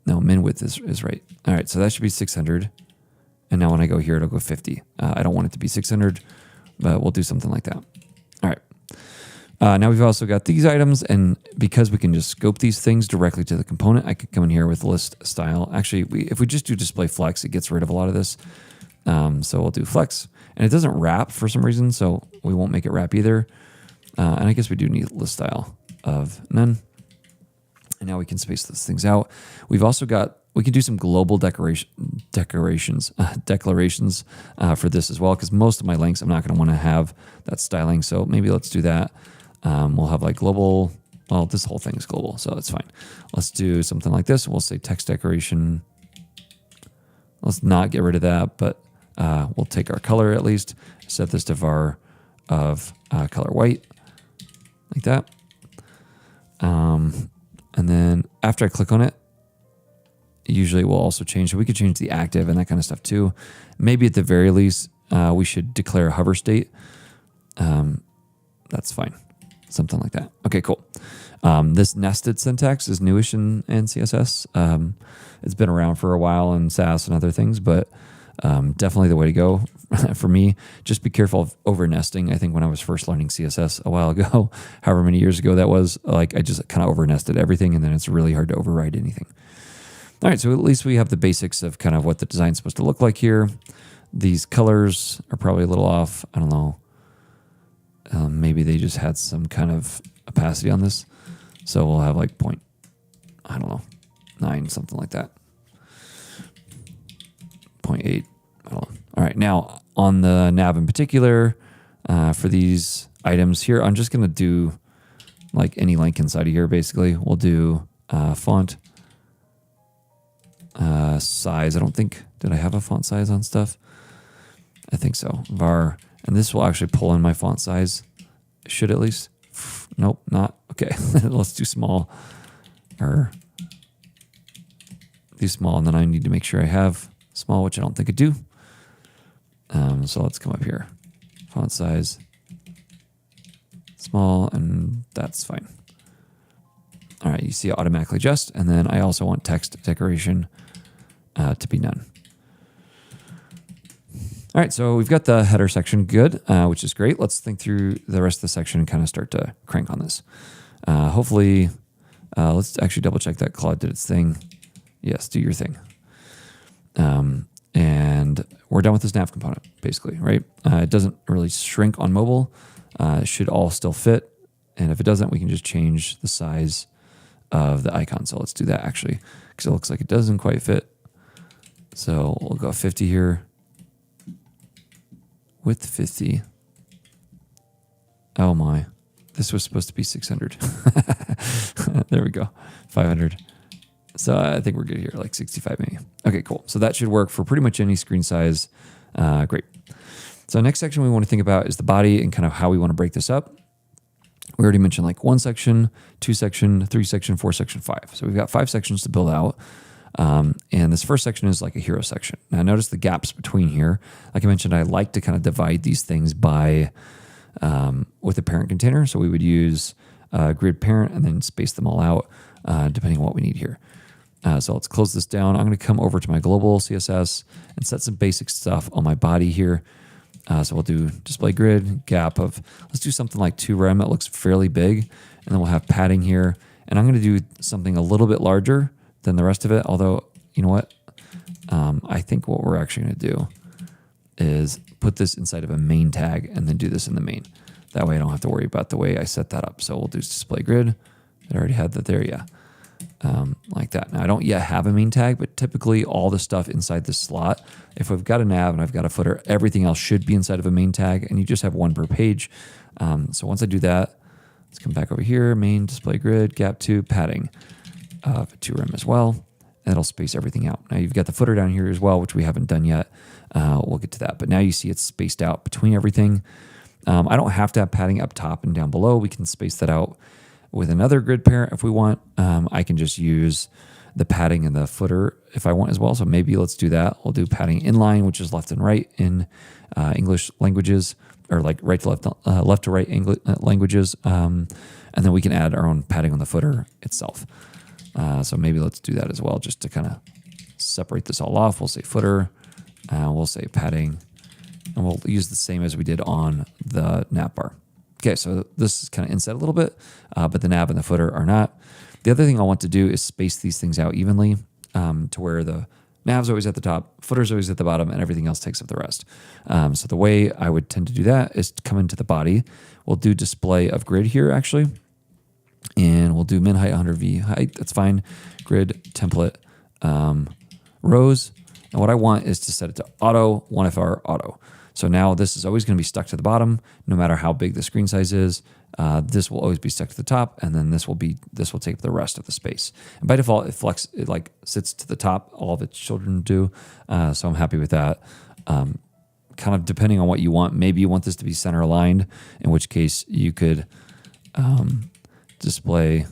No, min width is right. All right, so that should be 600. And now when I go here, it'll go 50. I don't want it to be 600, but we'll do something like that. All right. Now we've also got these items, and because we can just scope these things directly to the component, I could come in here with list style. Actually, if we just do display flex, it gets rid of a lot of this. So we'll do flex, and it doesn't wrap for some reason, so we won't make it wrap either. And I guess we do need list style of none. And now we can space those things out. We've also got, we can do some global declarations for this as well, because most of my links I'm not going to want to have that styling. So maybe let's do that. We'll have like global. Well, this whole thing is global, so that's fine. Let's do something like this. We'll say text decoration. Let's not get rid of that, but we'll take our color at least. Set this to var of color white, like that. And then after I click on it, usually we'll also change. So we could change the active and that kind of stuff too. Maybe at the very least, we should declare a hover state. That's fine. Something like that. Okay, cool. This nested syntax is newish in CSS. It's been around for a while in Sass and other things, but definitely the way to go for me. Just be careful of over nesting. I think when I was first learning CSS a while ago, however many years ago that was, like I just kind of over nested everything, and then it's really hard to override anything. All right, so at least we have the basics of kind of what the design's supposed to look like here. These colors are probably a little off. I don't know. Maybe they just had some kind of opacity on this. So we'll have like 9, something like that. 0.8, I don't know. All right, now on the nav in particular, for these items here, I'm just going to do like any link inside of here, basically. We'll do font size. I don't think, did I have a font size on stuff? I think so. Var, and this will actually pull in my font size. Should at least. Nope, not. Okay, let's do small. Or do small, and then I need to make sure I have small, which I don't think I do. So let's come up here. Font size, small, and that's fine. All right, you see it automatically adjust, and then I also want text decoration to be none. All right, so we've got the header section good, which is great. Let's think through the rest of the section and kind of start to crank on this. Hopefully, let's actually double check that Claude did its thing. Yes, do your thing. And we're done with this nav component, basically, right? It doesn't really shrink on mobile. It should all still fit. And if it doesn't, we can just change the size of the icon. So let's do that actually, because it looks like it doesn't quite fit. So we'll go 50 here. Width 50. Oh my, this was supposed to be 600. There we go, 500. So I think we're good here, like 65 maybe. Okay, cool. So that should work for pretty much any screen size. Great. So next section we want to think about is the body and kind of how we want to break this up. We already mentioned like 1 section, 2 section, 3 section, 4 section, 5. So we've got 5 sections to build out. And this first section is like a hero section. Now notice the gaps between here. Like I mentioned, I like to kind of divide these things by with a parent container. So we would use grid parent and then space them all out depending on what we need here. So let's close this down. I'm going to come over to my global CSS and set some basic stuff on my body here. So we'll do display grid, gap of, let's do something like 2 rem. It looks fairly big. And then we'll have padding here. And I'm going to do something a little bit larger than the rest of it. Although, you know what? I think what we're actually going to do is put this inside of a main tag and then do this in the main. That way I don't have to worry about the way I set that up. So we'll do display grid. I already had that there, yeah. Like that. Now I don't yet have a main tag, but typically all the stuff inside this slot, if I've got a nav and I've got a footer, everything else should be inside of a main tag, and you just have 1 per page. So once I do that, let's come back over here, main display grid, gap 2, padding of 2 rem as well, and it'll space everything out. Now you've got the footer down here as well, which we haven't done yet. We'll get to that, but now you see it's spaced out between everything. I don't have to have padding up top and down below. We can space that out with another grid parent if we want. I can just use the padding in the footer if I want as well. So maybe let's do that. We'll do padding inline, which is left and right in English languages, or like right to left, left to right languages. And then we can add our own padding on the footer itself. So maybe let's do that as well, just to kind of separate this all off. We'll say footer, we'll say padding, and we'll use the same as we did on the Navbar. Okay, so this is kind of inset a little bit, but the nav and the footer are not. The other thing I want to do is space these things out evenly to where the nav's always at the top, footer's always at the bottom, and everything else takes up the rest. So the way I would tend to do that is to come into the body. We'll do display of grid here, actually. And we'll do min height 100V height. That's fine. Grid template rows. And what I want is to set it to auto 1FR auto. So now this is always going to be stuck to the bottom, no matter how big the screen size is. This will always be stuck to the top, and then this will take up the rest of the space. And by default, it like sits to the top. All of its children do, so I'm happy with that. Kind of depending on what you want. Maybe you want this to be center aligned, in which case you could display.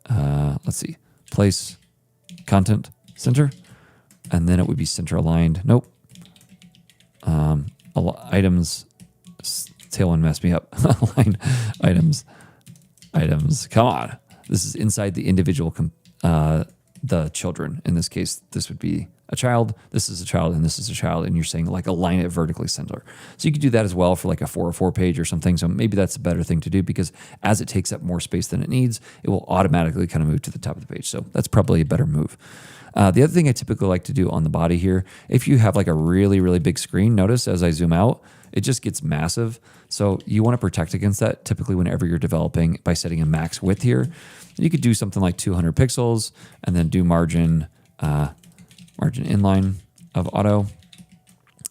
Let's see, place content center, and then it would be center aligned. Nope. Items. Tailwind messed me up. Align items. Come on. This is inside the individual, the children. In this case, this would be a child. This is a child, and this is a child. And you're saying like align it vertically center. So you could do that as well for like a 404 page or something. So maybe that's a better thing to do, because as it takes up more space than it needs, it will automatically kind of move to the top of the page. So that's probably a better move. The other thing I typically like to do on the body here, if you have like a really, really big screen, notice as I zoom out, it just gets massive. So you want to protect against that typically whenever you're developing by setting a max width here. You could do something like 200 pixels and then do margin inline of auto.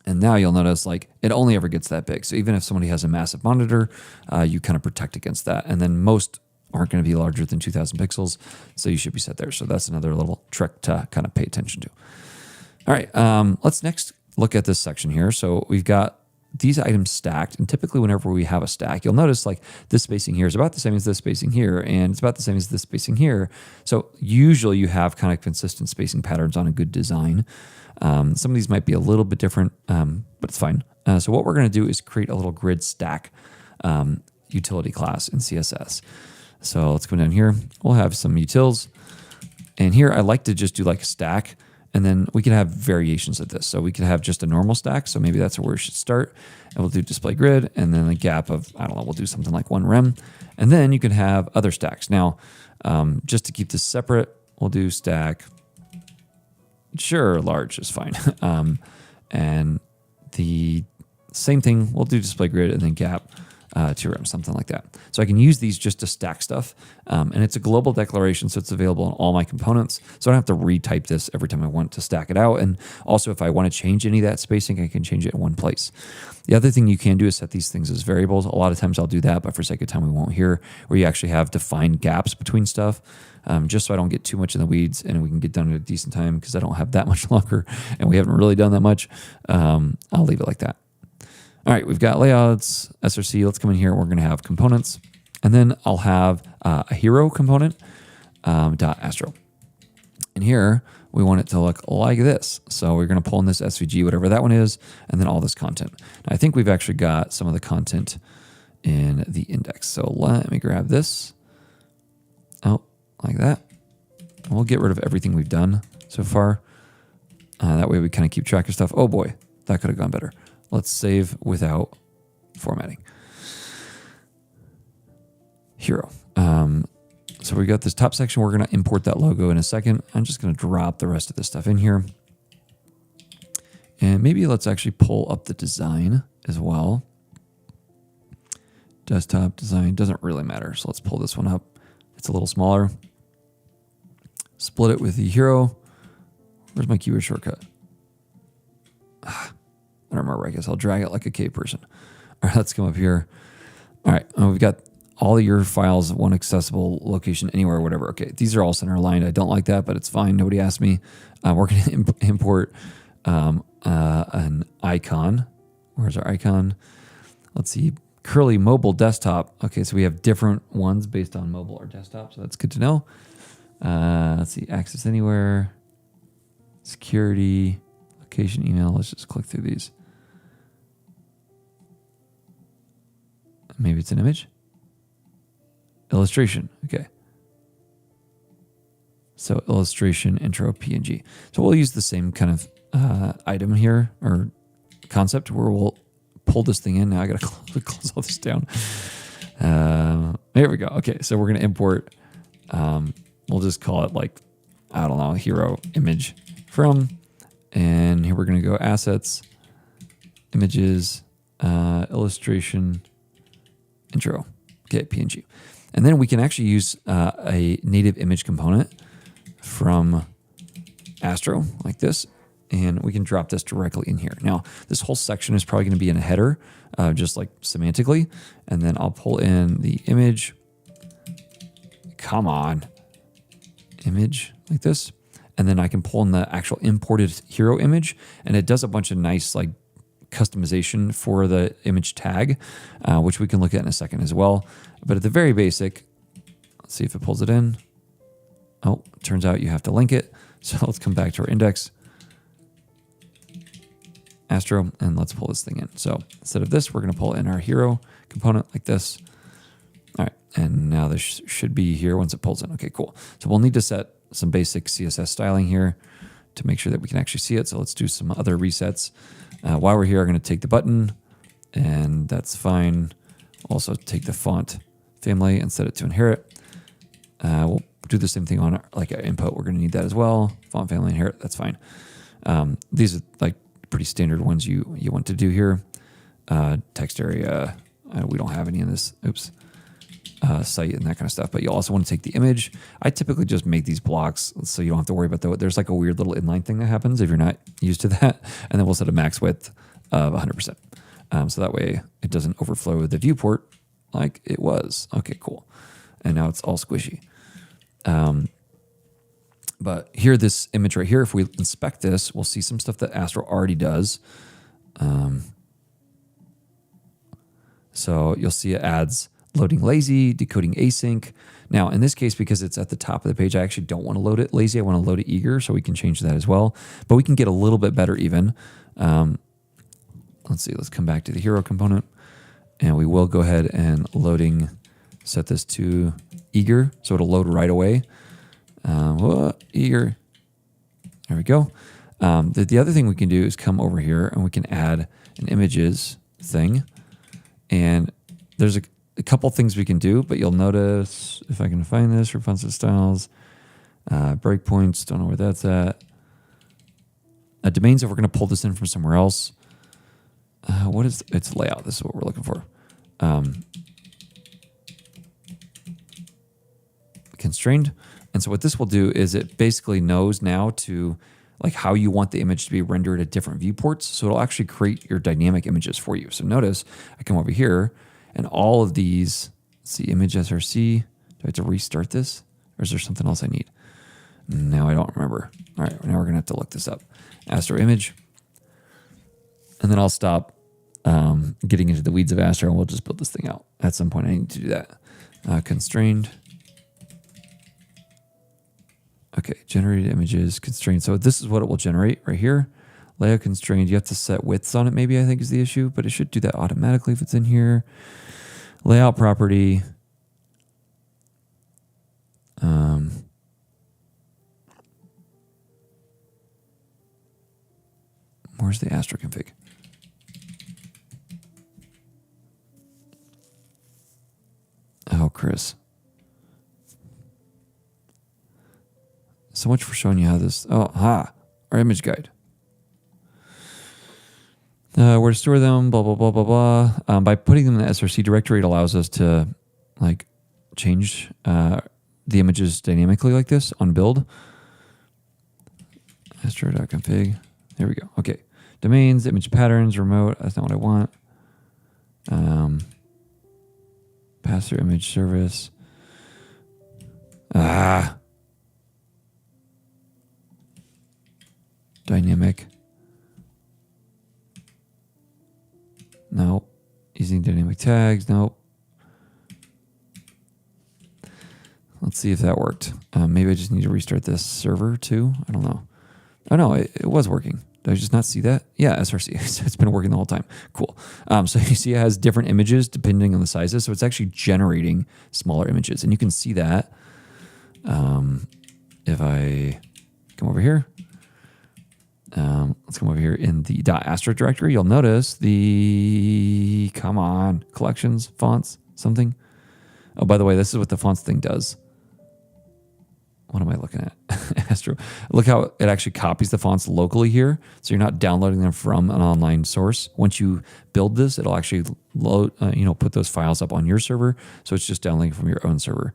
And now you'll notice like it only ever gets that big. So even if somebody has a massive monitor, you kind of protect against that. And then most aren't going to be larger than 2000 pixels. So you should be set there. So that's another little trick to kind of pay attention to. All right, let's next look at this section here. So we've got these items stacked, and typically whenever we have a stack, you'll notice like this spacing here is about the same as this spacing here, and it's about the same as this spacing here. So usually you have kind of consistent spacing patterns on a good design. Some of these might be a little bit different, but it's fine. So what we're going to do is create a little grid stack utility class in CSS. So let's come down here. We'll have some utils, and here I like to just do like a stack. And then we can have variations of this. So we could have just a normal stack. So maybe that's where we should start. And we'll do display grid, and then a gap of, I don't know, we'll do something like 1 rem. And then you can have other stacks. Now, just to keep this separate, we'll do stack. Sure, large is fine. And the same thing, we'll do display grid and then gap 2 rem, something like that. So I can use these just to stack stuff. And it's a global declaration, so it's available in all my components. So I don't have to retype this every time I want to stack it out. And also, if I want to change any of that spacing, I can change it in one place. The other thing you can do is set these things as variables. A lot of times I'll do that, but for sake of time, we won't here, where you actually have defined gaps between stuff, just so I don't get too much in the weeds and we can get done at a decent time, because I don't have that much longer and we haven't really done that much. I'll leave it like that. All right, we've got layouts, SRC. Let's come in here. We're going to have components. And then I'll have a hero component, .astro. And here, we want it to look like this. So we're going to pull in this SVG, whatever that one is, and then all this content. Now, I think we've actually got some of the content in the index. So let me grab this. Oh, like that. And we'll get rid of everything we've done so far. That way we kind of keep track of stuff. Oh boy, that could have gone better. Let's save without formatting. Hero. So we got this top section. We're going to import that logo in a second. I'm just going to drop the rest of this stuff in here. And maybe let's actually pull up the design as well. Desktop design doesn't really matter. So let's pull this one up. It's a little smaller. Split it with the hero. Where's my keyword shortcut? I don't remember. I guess I'll drag it like a cave person. All right, let's come up here. All right, we've got all of your files at one accessible location anywhere, whatever. Okay, these are all center aligned. I don't like that, but it's fine. Nobody asked me. We're going to import an icon. Where's our icon? Let's see. Curly mobile desktop. Okay, so we have different ones based on mobile or desktop, so that's good to know. Let's see. Access anywhere. Security. Location, email. Let's just click through these. Maybe it's an image. Illustration. Okay. So illustration, intro, PNG. So we'll use the same kind of item here, or concept, where we'll pull this thing in. Now I got to close all this down. There we go. Okay. So we're going to import, we'll just call it like, I don't know, hero image from. And here we're going to go assets, images, illustration, intro, okay, PNG. And then we can actually use a native image component from Astro like this. and we can drop this directly in here. Now, this whole section is probably going to be in a header, just like semantically, and then I'll pull in the image. Come on. Image like this. And then I can pull in the actual imported hero image, and it does a bunch of nice like customization for the image tag, which we can look at in a second as well. But at the very basic, let's see if it pulls it in. Oh, turns out you have to link it. So let's come back to our index, Astro, and let's pull this thing in. So instead of this, we're going to pull in our hero component like this. All right, and now this should be here once it pulls in. Okay, cool. So we'll need to set some basic CSS styling here to make sure that we can actually see it. So let's do some other resets. While we're here, I'm going to take the button, and that's fine. Also take the font family and set it to inherit. We'll do the same thing on like our input. We're going to need that as well. Font family inherit, that's fine. These are like pretty standard ones you want to do here. Text area, we don't have any in this. Oops. Site and that kind of stuff, but you also want to take the image. I typically just make these blocks so you don't have to worry about there's like a weird little inline thing that happens if you're not used to that, and then we'll set a max width of 100%. So that way it doesn't overflow the viewport like it was. Okay, cool. And now it's all squishy. But here, this image right here, if we inspect this, we'll see some stuff that Astro already does. So you'll see it adds loading lazy, decoding async. Now, in this case, because it's at the top of the page, I actually don't want to load it lazy. I want to load it eager, so we can change that as well. But we can get a little bit better even. Let's see, let's come back to the hero component. And we will go ahead and loading, set this to eager, so it'll load right away. Eager. There we go. The other thing we can do is come over here and we can add an images thing. And there's a couple things we can do, but you'll notice, if I can find this, responsive styles, breakpoints, don't know where that's at. Domains, if we're going to pull this in from somewhere else. What is its layout? This is what we're looking for. Constrained. And so what this will do is it basically knows now to like how you want the image to be rendered at different viewports. So it'll actually create your dynamic images for you. So notice I come over here and all of these, let's see, image SRC. Do I have to restart this? Or is there something else I need? No, I don't remember. All right, now we're gonna have to look this up. Astro image. And then I'll stop getting into the weeds of Astro and we'll just build this thing out. At some point I need to do that. Constrained. Okay, generated images, constrained. So this is what it will generate right here. Layout constrained, you have to set widths on it maybe, I think is the issue, but it should do that automatically if it's in here. Layout property. Where's the Astro config? Oh, Chris. So much for showing you how this, our image guide. Where to store them, blah, blah, blah, blah, blah. By putting them in the SRC directory, it allows us to like change the images dynamically like this on build. Astro.config. There we go. Okay. Domains, image patterns, remote. That's not what I want. Pass-through image service. Dynamic. Nope. Using dynamic tags. Nope. Let's see if that worked. Maybe I just need to restart this server too. I don't know. Oh no, it was working. Did I just not see that? Yeah, SRC. It's been working the whole time. Cool. So you see it has different images depending on the sizes. So it's actually generating smaller images. And you can see that if I come over here. Let's come over here in the .astro directory. You'll notice the, come on, collections, fonts, something. Oh, by the way, this is what the fonts thing does. What am I looking at? Astro. Look how it actually copies the fonts locally here. So you're not downloading them from an online source. Once you build this, it'll actually load, put those files up on your server. So it's just downloading from your own server.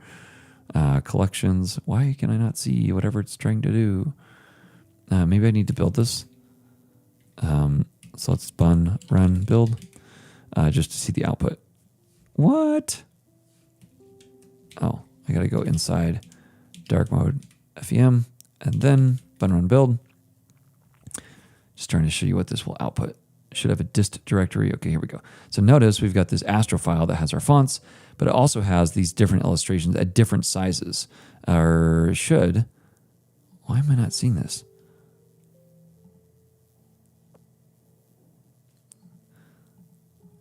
Collections. Why can I not see whatever it's trying to do? Maybe I need to build this. So let's run build just to see the output. What? Oh, I got to go inside dark mode FEM and then run build. Just trying to show you what this will output. Should have a dist directory. Okay, here we go. So notice we've got this Astro file that has our fonts, but it also has these different illustrations at different sizes. Or should. Why am I not seeing this?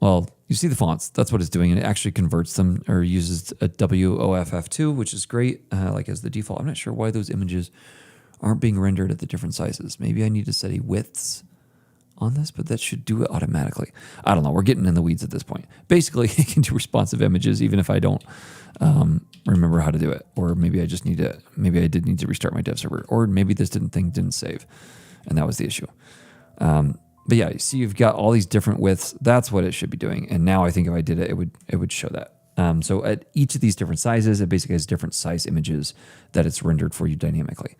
Well, you see the fonts. That's what it's doing. And it actually converts them or uses a WOFF2, which is great, like as the default. I'm not sure why those images aren't being rendered at the different sizes. Maybe I need to set a widths on this, but that should do it automatically. I don't know. We're getting in the weeds at this point. Basically, it can do responsive images even if I don't remember how to do it. Or maybe I just need to, maybe I did need to restart my dev server. Or maybe this thing didn't save. And that was the issue. But yeah, you see you've got all these different widths. That's what it should be doing. And now I think if I did it, it would show that. So at each of these different sizes, it basically has different size images that it's rendered for you dynamically.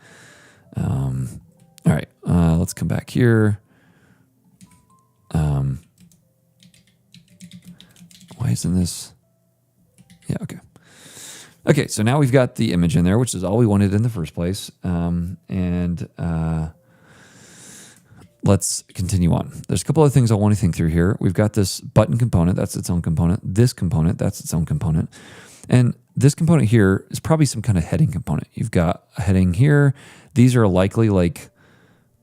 All right, let's come back here. Why isn't this? Yeah, okay. Okay, so now we've got the image in there, which is all we wanted in the first place. Let's continue on. There's a couple of things I want to think through here. We've got this button component, that's its own component. This component, that's its own component. And this component here is probably some kind of heading component. You've got a heading here. These are likely like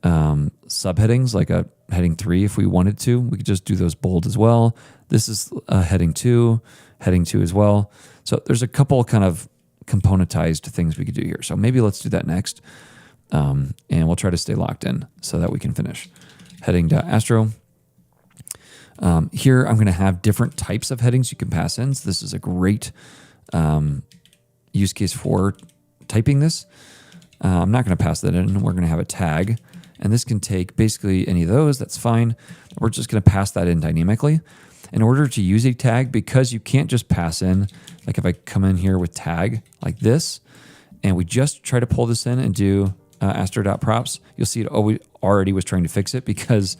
subheadings, like a heading 3 if we wanted to. We could just do those bold as well. This is heading 2 as well. So there's a couple kind of componentized things we could do here. So maybe let's do that next. And we'll try to stay locked in so that we can finish. Heading.astro. Here I'm going to have different types of headings you can pass in. So this is a great use case for typing this. I'm not going to pass that in. We're going to have a tag. And this can take basically any of those. That's fine. We're just going to pass that in dynamically. In order to use a tag, because you can't just pass in, like if I come in here with tag like this, and we just try to pull this in and do astro.props, you'll see it already was trying to fix it because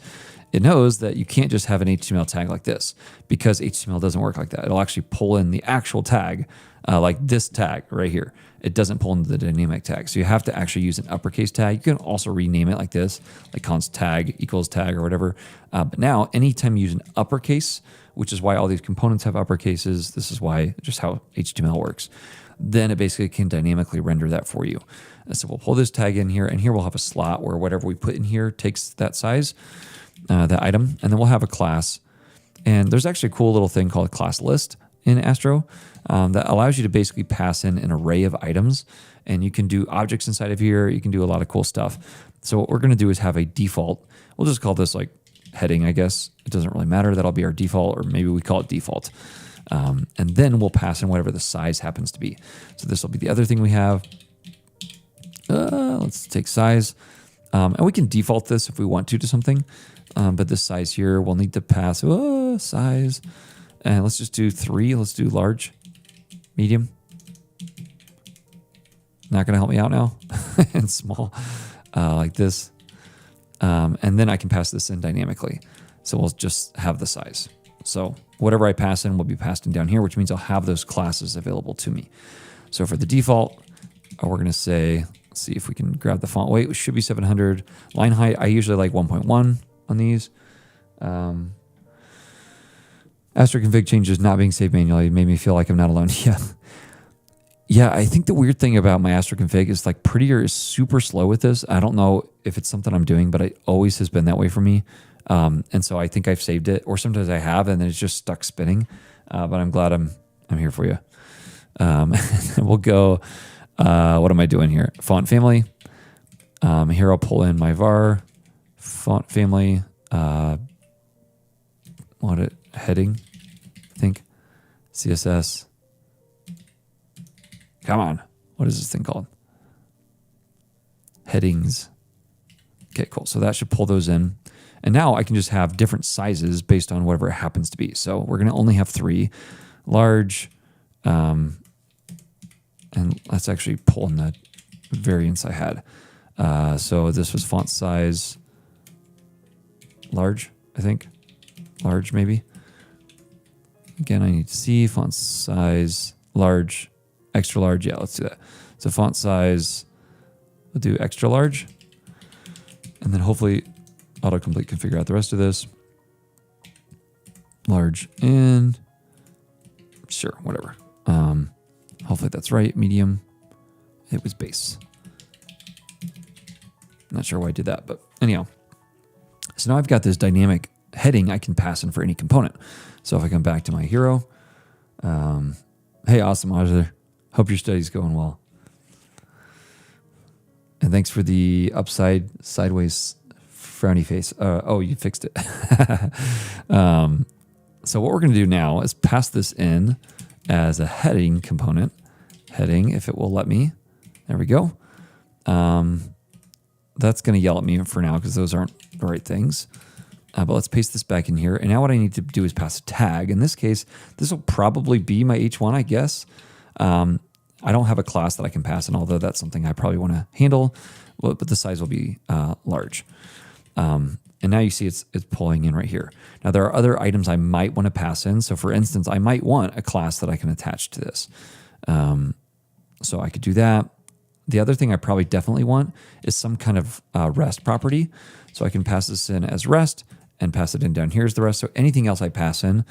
it knows that you can't just have an HTML tag like this because HTML doesn't work like that. It'll actually pull in the actual tag like this tag right here. It doesn't pull into the dynamic tag. So you have to actually use an uppercase tag. You can also rename it like this, like const tag equals tag or whatever. But now anytime you use an uppercase, which is why all these components have uppercases, this is why just how HTML works, then it basically can dynamically render that for you. So we'll pull this tag in here, and here we'll have a slot where whatever we put in here takes that size, that item, and then we'll have a class. And there's actually a cool little thing called class list in Astro that allows you to basically pass in an array of items, and you can do objects inside of here. You can do a lot of cool stuff. So what we're going to do is have a default. We'll just call this like heading, I guess. It doesn't really matter. That'll be our default, or maybe we call it default. And then we'll pass in whatever the size happens to be. So this will be the other thing we have. Let's take size. And we can default this if we want to something. But this size here, we'll need to pass size. And let's just do 3. Let's do large, medium. Not going to help me out now. And small, like this. And then I can pass this in dynamically. So we'll just have the size. So whatever I pass in will be passed in down here, which means I'll have those classes available to me. So for the default, we're going to say, let's see if we can grab the font weight, which should be 700. Line height, I usually like 1.1 on these. Astro config changes not being saved manually made me feel like I'm not alone. Yeah, I think the weird thing about my Astro config is like Prettier is super slow with this. I don't know if it's something I'm doing, but it always has been that way for me. And so I think I've saved it, or sometimes I have, and then it's just stuck spinning. But I'm glad I'm here for you. We'll go. What am I doing here? Font family. Here I'll pull in my var font family. Heading. I think CSS. Come on. What is this thing called? Headings. Okay, cool. So that should pull those in. And now I can just have different sizes based on whatever it happens to be. So we're going to only have 3. Large. And let's actually pull in the variants I had. So this was font size large, I think. Large, maybe. Again, I need to see font size, large, extra large. Yeah, let's do that. So font size, we'll do extra large. And then hopefully autocomplete can figure out the rest of this. Large and sure, whatever. Hopefully that's right. Medium. It was base. Not sure why I did that, but anyhow. So now I've got this dynamic heading I can pass in for any component. So if I come back to my hero, hey, awesome, Ajay. Hope your study's going well. And thanks for the sideways frowny face. Oh, you fixed it. So what we're going to do now is pass this in as a heading component. Heading, if it will let me. There we go. That's going to yell at me for now because those aren't the right things. But let's paste this back in here. And now what I need to do is pass a tag. In this case, this will probably be my H1, I guess. I don't have a class that I can pass in, although that's something I probably want to handle. But the size will be large. And now you see it's pulling in right here. Now there are other items I might want to pass in. So for instance, I might want a class that I can attach to this. So I could do that. The other thing I probably definitely want is some kind of rest property. So I can pass this in as rest and pass it in down here as the rest. So anything else I pass in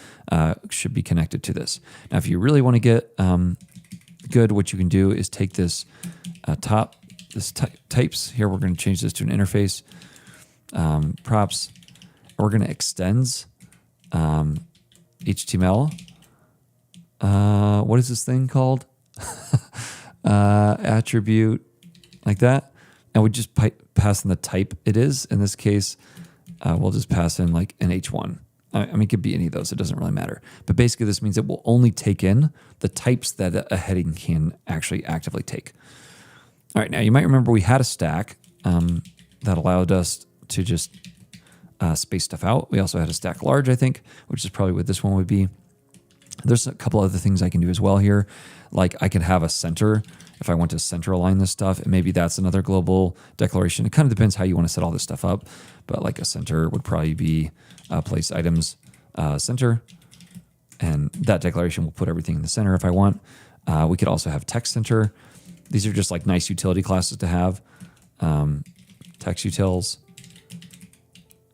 should be connected to this. Now, if you really want to get good, what you can do is take this types. Here we're going to change this to an interface. Props. We're going to extends HTML. What is this thing called? Attribute like that. And we just pass in the type it is. In this case, we'll just pass in like an H1. I mean, it could be any of those. It doesn't really matter. But basically, this means it will only take in the types that a heading can actually actively take. All right, now you might remember we had a stack that allowed us to just space stuff out. We also had a stack large, I think, which is probably what this one would be. There's a couple other things I can do as well here. Like I could have a center if I want to center align this stuff. And maybe that's another global declaration. It kind of depends how you want to set all this stuff up. But like a center would probably be place items center. And that declaration will put everything in the center if I want. We could also have text center. These are just like nice utility classes to have. Text utils.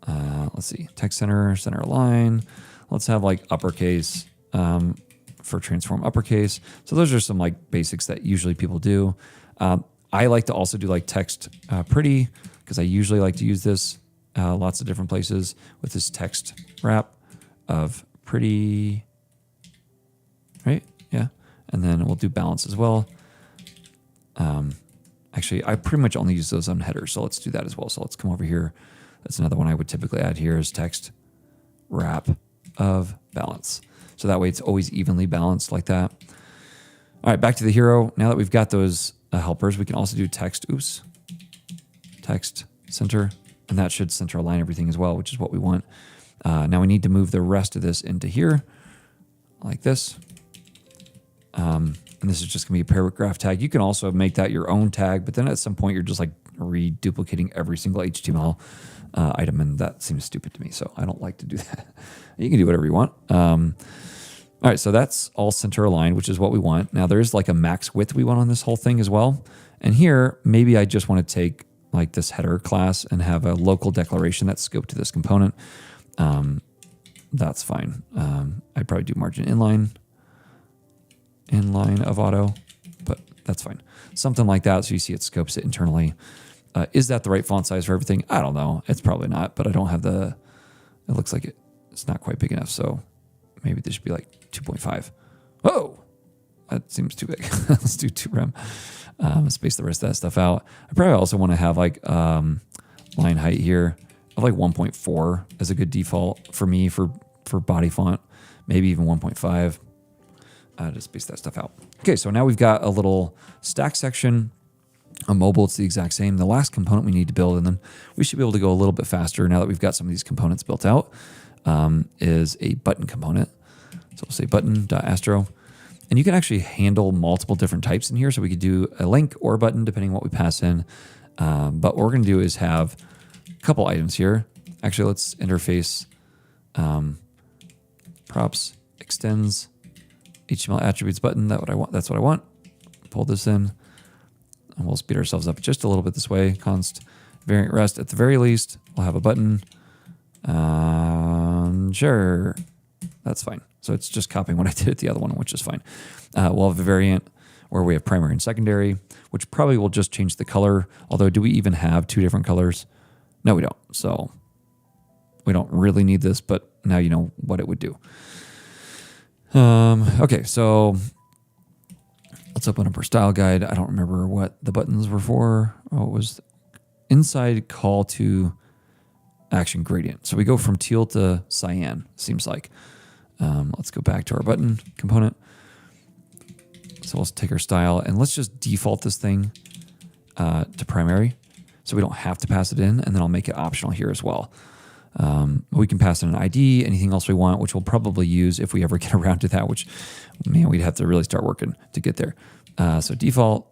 Let's see. Text center, center align. Let's have like uppercase. For transform uppercase. So those are some like basics that usually people do. I like to also do like text pretty because I usually like to use this lots of different places with this text wrap of pretty, right? Yeah. And then we'll do balance as well. Actually, I pretty much only use those on headers. So let's do that as well. So let's come over here. That's another one I would typically add here is text wrap of balance. So that way it's always evenly balanced like that. All right, back to the hero. Now that we've got those helpers, we can also do text, text center, and that should center align everything as well, which is what we want. Now we need to move the rest of this into here like this. And this is just gonna be a paragraph tag. You can also make that your own tag, but then at some point you're just like reduplicating every single HTML item, and that seems stupid to me, so I don't like to do that. You can do whatever you want. All right, so that's all center aligned, which is what we want. Now there's like a max width we want on this whole thing as well. And here, maybe I just want to take like this header class and have a local declaration that's scoped to this component. That's fine. I'd probably do margin inline of auto, but that's fine. Something like that, so you see it scopes it internally. Is that the right font size for everything? I don't know. It's probably not, but I don't have it looks like it's not quite big enough, so maybe this should be like 2.5. Whoa, that seems too big. Let's do 2 rem. Space the rest of that stuff out. I probably also want to have like line height here of like 1.4 as a good default for me for body font, maybe even 1.5. Just space that stuff out. Okay, so now we've got a little stack section. On mobile, it's the exact same. The last component we need to build, and then we should be able to go a little bit faster now that we've got some of these components built out, is a button component. So we'll say button.astro. And you can actually handle multiple different types in here. So we could do a link or a button, depending on what we pass in. But what we're going to do is have a couple items here. Actually, let's interface props extends HTML attributes button. That's what I want. Pull this in, and we'll speed ourselves up just a little bit this way. Const variant rest. At the very least, we'll have a button. Sure, that's fine. So it's just copying what I did at the other one, which is fine. We'll have a variant where we have primary and secondary, which probably will just change the color. Although, do we even have two different colors? No, we don't. So we don't really need this, but now you know what it would do. Okay, so let's open up our style guide. I don't remember what the buttons were for. Oh, it was inside call to action gradient. So we go from teal to cyan, seems like. Let's go back to our button component. So let's take our style and let's just default this thing to primary so we don't have to pass it in, and then I'll make it optional here as well. We can pass in an ID, anything else we want, which we'll probably use if we ever get around to that, which, man, we'd have to really start working to get there. So default,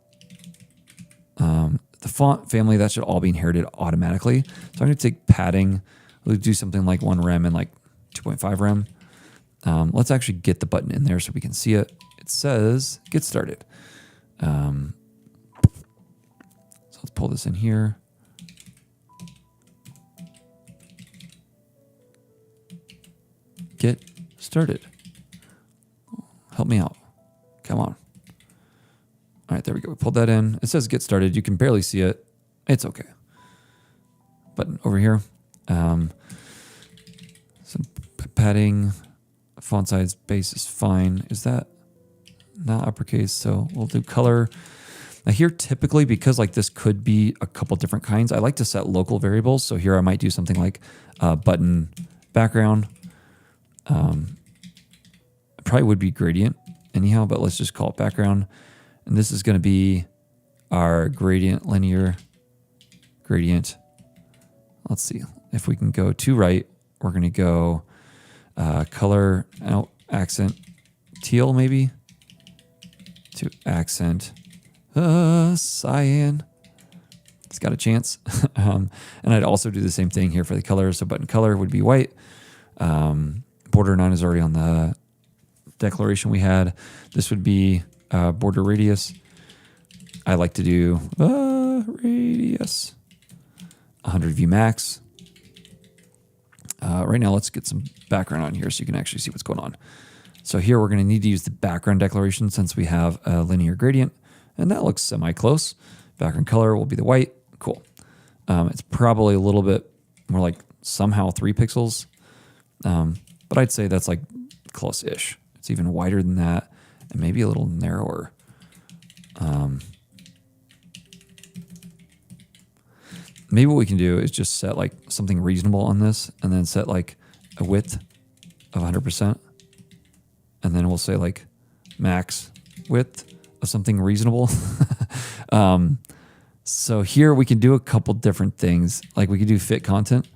the font family, that should all be inherited automatically. So I'm going to take padding. We'll do something like 1 rem and like 2.5 rem. Let's actually get the button in there so we can see it. It says get started. So let's pull this in here. Get started. Help me out. Come on. All right, there we go. We pulled that in. It says get started. You can barely see it. It's okay. Button over here. Some padding. Font size base is fine. Is that not uppercase? So we'll do color. Now here, typically, because like this could be a couple different kinds, I like to set local variables. So here I might do something like button background. It probably would be gradient anyhow, but let's just call it background. And this is going to be our gradient, linear gradient. Let's see if we can go to right. We're going to go color out accent teal maybe to accent cyan. It's got a chance. And I'd also do the same thing here for the color. So button color would be white. Border 9 is already on the declaration we had. This would be border radius. I like to do radius 100 view max. Right now, let's get some background on here so you can actually see what's going on. So here we're going to need to use the background declaration since we have a linear gradient, and that looks semi-close. Background color will be the white. Cool. It's probably a little bit more like somehow 3 pixels, but I'd say that's like close-ish. It's even wider than that and maybe a little narrower. Maybe what we can do is just set like something reasonable on this and then set like a width of 100%. And then we'll say like max width of something reasonable. So here we can do a couple different things. Like we could do fit content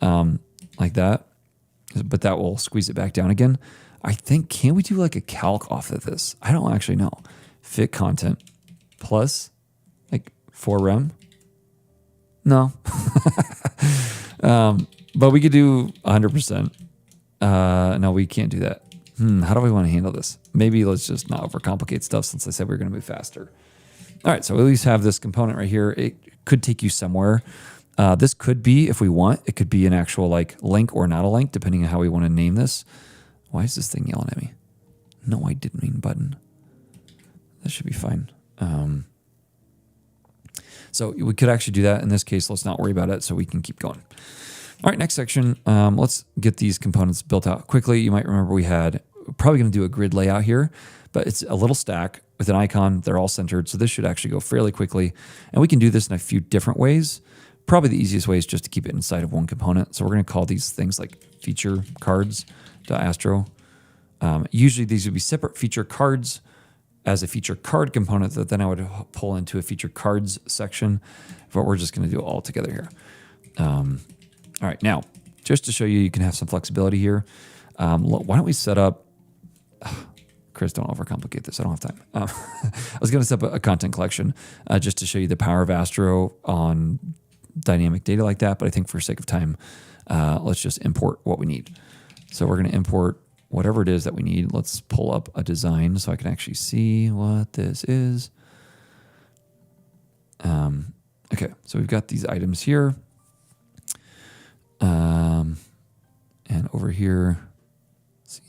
like that, but that will squeeze it back down again. I think, can we do like a calc off of this? I don't actually know. Fit content plus like 4 rem. No. But we could do 100%. No, we can't do that. How do we want to handle this? Maybe let's just not overcomplicate stuff since I said we were going to move faster. All right, so at least have this component right here. It could take you somewhere. This could be, if we want, it could be an actual like link or not a link, depending on how we want to name this. Why is this thing yelling at me? No, I didn't mean button. That should be fine. So we could actually do that. In this case, let's not worry about it so we can keep going. All right, next section. Let's get these components built out quickly. You might remember we had probably going to do a grid layout here, but it's a little stack with an icon. They're all centered. So this should actually go fairly quickly. And we can do this in a few different ways. Probably the easiest way is just to keep it inside of one component. So we're going to call these things like feature cards.astro. Usually these would be separate feature cards as a feature card component that then I would pull into a feature cards section, but we're just going to do it all together here. All right, now, just to show you, you can have some flexibility here. Why don't we set up, Chris, don't overcomplicate this. I don't have time. I was going to set up a content collection just to show you the power of Astro on dynamic data like that, but I think for sake of time, let's just import what we need. So we're going to import whatever it is that we need. Let's pull up a design so I can actually see what this is. Okay, so we've got these items here. And over here, let's see.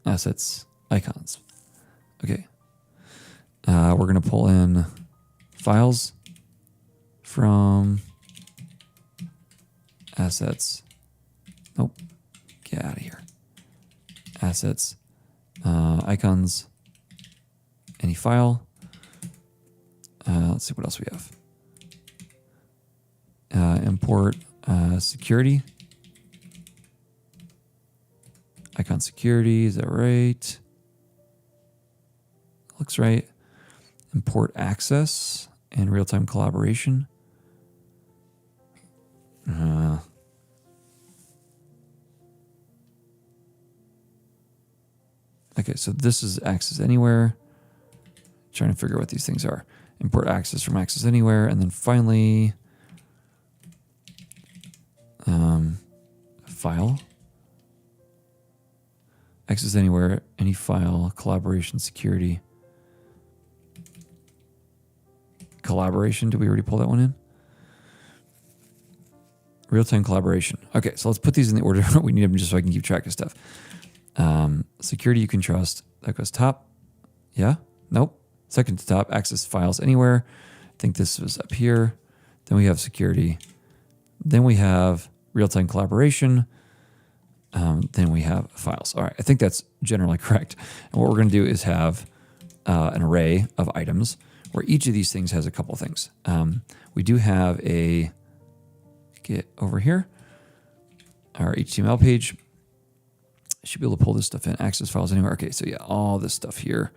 Assets, icons. Okay. We're going to pull in files from assets. Nope. Get out of here. Assets, icons, any file. Let's see what else we have. Import security. Icon security, is that right? Looks right. Import access and real-time collaboration. Okay, so this is access anywhere. Trying to figure out what these things are. Import access from access anywhere, and then finally, file. Access anywhere, any file, collaboration, security. Collaboration, did we already pull that one in? Real-time collaboration. Okay, so let's put these in the order we need them just so I can keep track of stuff. Security you can trust. That goes top. Yeah? Nope. Second to top, access files anywhere. I think this was up here. Then we have security. Then we have real-time collaboration. Then we have files. All right, I think that's generally correct. And what we're going to do is have an array of items where each of these things has a couple things. We do have a, get over here, our HTML page. I should be able to pull this stuff in, access files anywhere. Okay, so yeah, all this stuff here.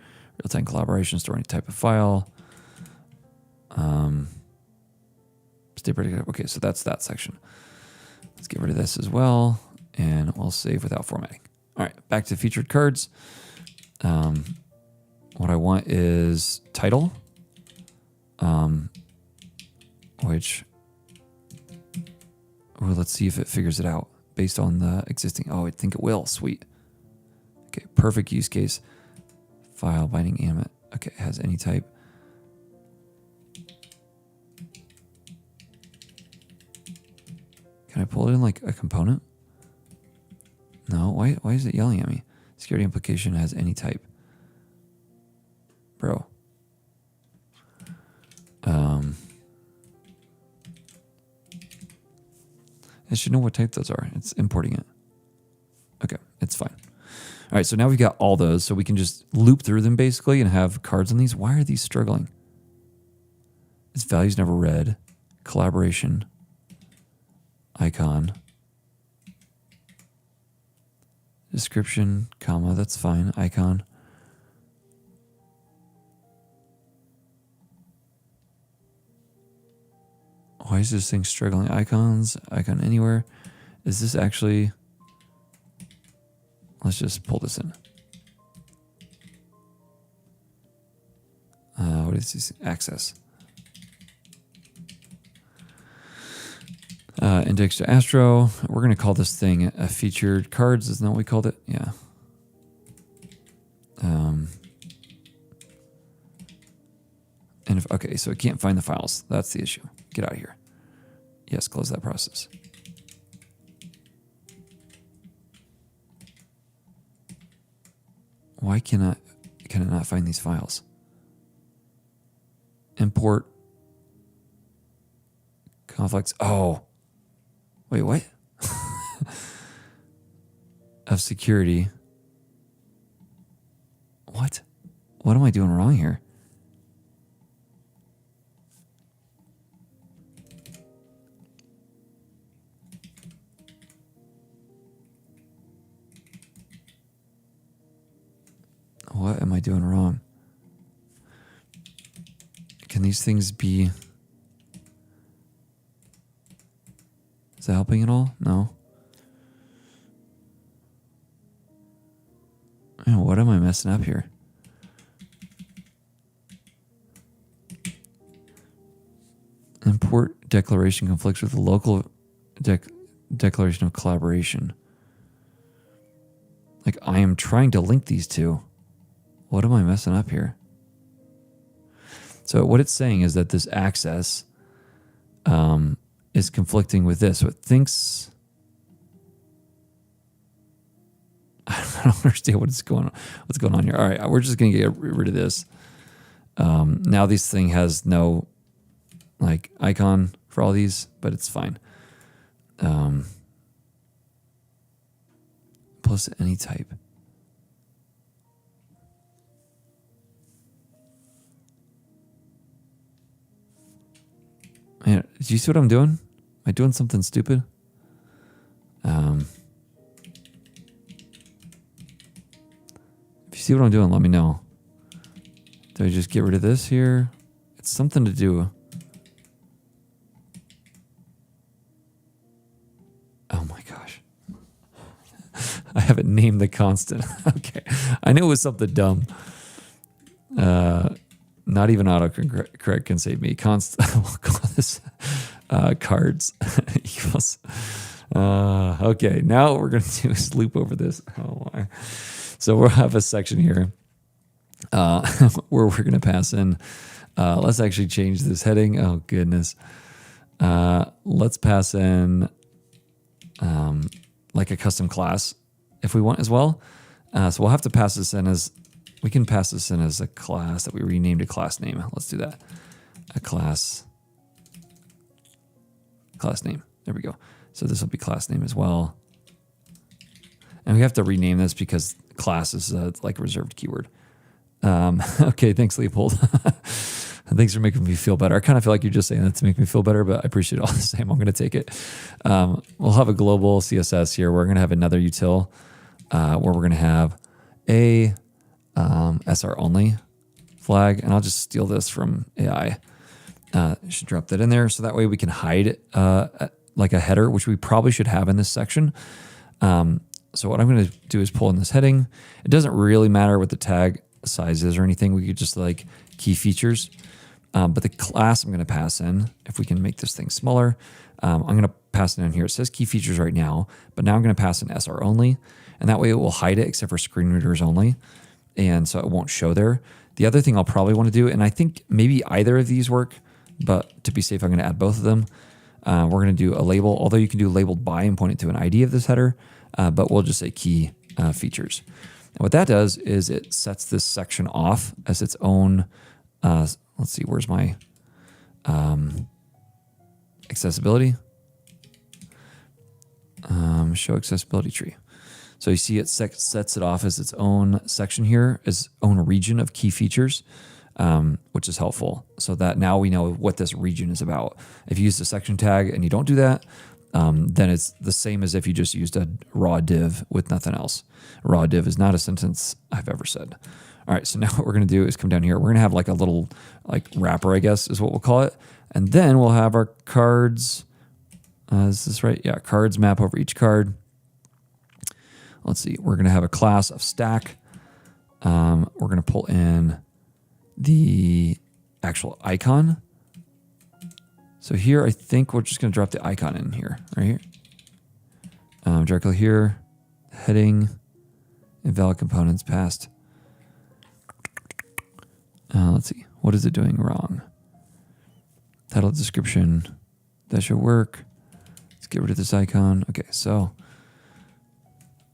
Real-time collaboration, store any type of file. Okay, so that's that section. Let's get rid of this as well, and we'll save without formatting. All right, back to featured cards. What I want is title, which, well, let's see if it figures it out based on the existing. Oh, I think it will. Sweet. Okay, perfect use case. File binding animate. Okay, it has any type. Can I pull it in like a component? No, why is it yelling at me? Security implication has any type. Bro. It should know what type those are. It's importing it. Okay, it's fine. All right, so now we've got all those, so we can just loop through them basically and have cards on these. Why are these struggling? Its value's never read. Collaboration. Icon. Description, comma, that's fine. Icon. Why is this thing struggling? Icons, icon anywhere. Is this actually... Let's just pull this in. What is this? Access. Index to Astro. We're going to call this thing a featured cards. Isn't that what we called it? Yeah. And if, okay, so it can't find the files. That's the issue. Get out of here. Yes, close that process. Why can it not find these files? Import conflicts. Oh, wait, what? Of security. What? What am I doing wrong here? What am I doing wrong? Can these things be... Is that helping at all? No. Man, what am I messing up here? import declaration conflicts with the local declaration of collaboration. Like, I am trying to link these two. What am I messing up here? So what it's saying is that this access is conflicting with this. So it thinks... I don't understand what's going on here. All right, we're just going to get rid of this. Now this thing has no like icon for all these, but it's fine. Plus any type. Man, do you see what I'm doing? Am I doing something stupid? If you see what I'm doing, let me know. Do I just get rid of this here? It's something to do. Oh my gosh. I haven't named the constant. Okay. I knew it was something dumb. Not even autocorrect can save me. Constant, we'll call this cards equals. Okay, now what we're going to do is loop over this. Oh my. So we'll have a section here where we're going to pass in. Let's actually change this heading. Oh, goodness. Let's pass in like a custom class if we want as well. So we'll have to pass this in as, we can pass this in as a class that we renamed a class name. Let's do that. A class name. There we go. So this will be class name as well. And we have to rename this because class is like a reserved keyword. Okay, thanks, Leopold. Thanks for making me feel better. I kind of feel like you're just saying that to make me feel better, but I appreciate it all the same. I'm going to take it. We'll have a global CSS here. We're going to have another util where we're going to have a SR only flag, and I'll just steal this from AI. Should drop that in there so that way we can hide like a header, which we probably should have in this section. So what I'm going to do is pull in this heading. It doesn't really matter what the tag size is or anything. We could just like key features. But the class I'm going to pass in, if we can make this thing smaller, I'm going to pass it in here. It says key features right now, but now I'm going to pass in SR only. And that way it will hide it except for screen readers only. And so it won't show there. The other thing I'll probably want to do, and I think maybe either of these work, but to be safe, I'm going to add both of them. We're going to do a label, although you can do labeled by and point it to an ID of this header, but we'll just say key features. And what that does is it sets this section off as its own, let's see, where's my accessibility? Show accessibility tree. So you see it sets it off as its own section here, its own region of key features, which is helpful. So that now we know what this region is about. If you use the section tag and you don't do that, then it's the same as if you just used a raw div with nothing else. Raw div is not a sentence I've ever said. All right, so now what we're going to do is come down here. We're going to have like a little like wrapper, I guess is what we'll call it. And then we'll have our cards. Is this right? Yeah, cards map over each card. Let's see. We're going to have a class of stack. We're going to pull in the actual icon. So here, I think we're just going to drop the icon in here, right here. Directly here, heading, invalid components passed. Let's see. What is it doing wrong? Title description. That should work. Let's get rid of this icon. Okay, so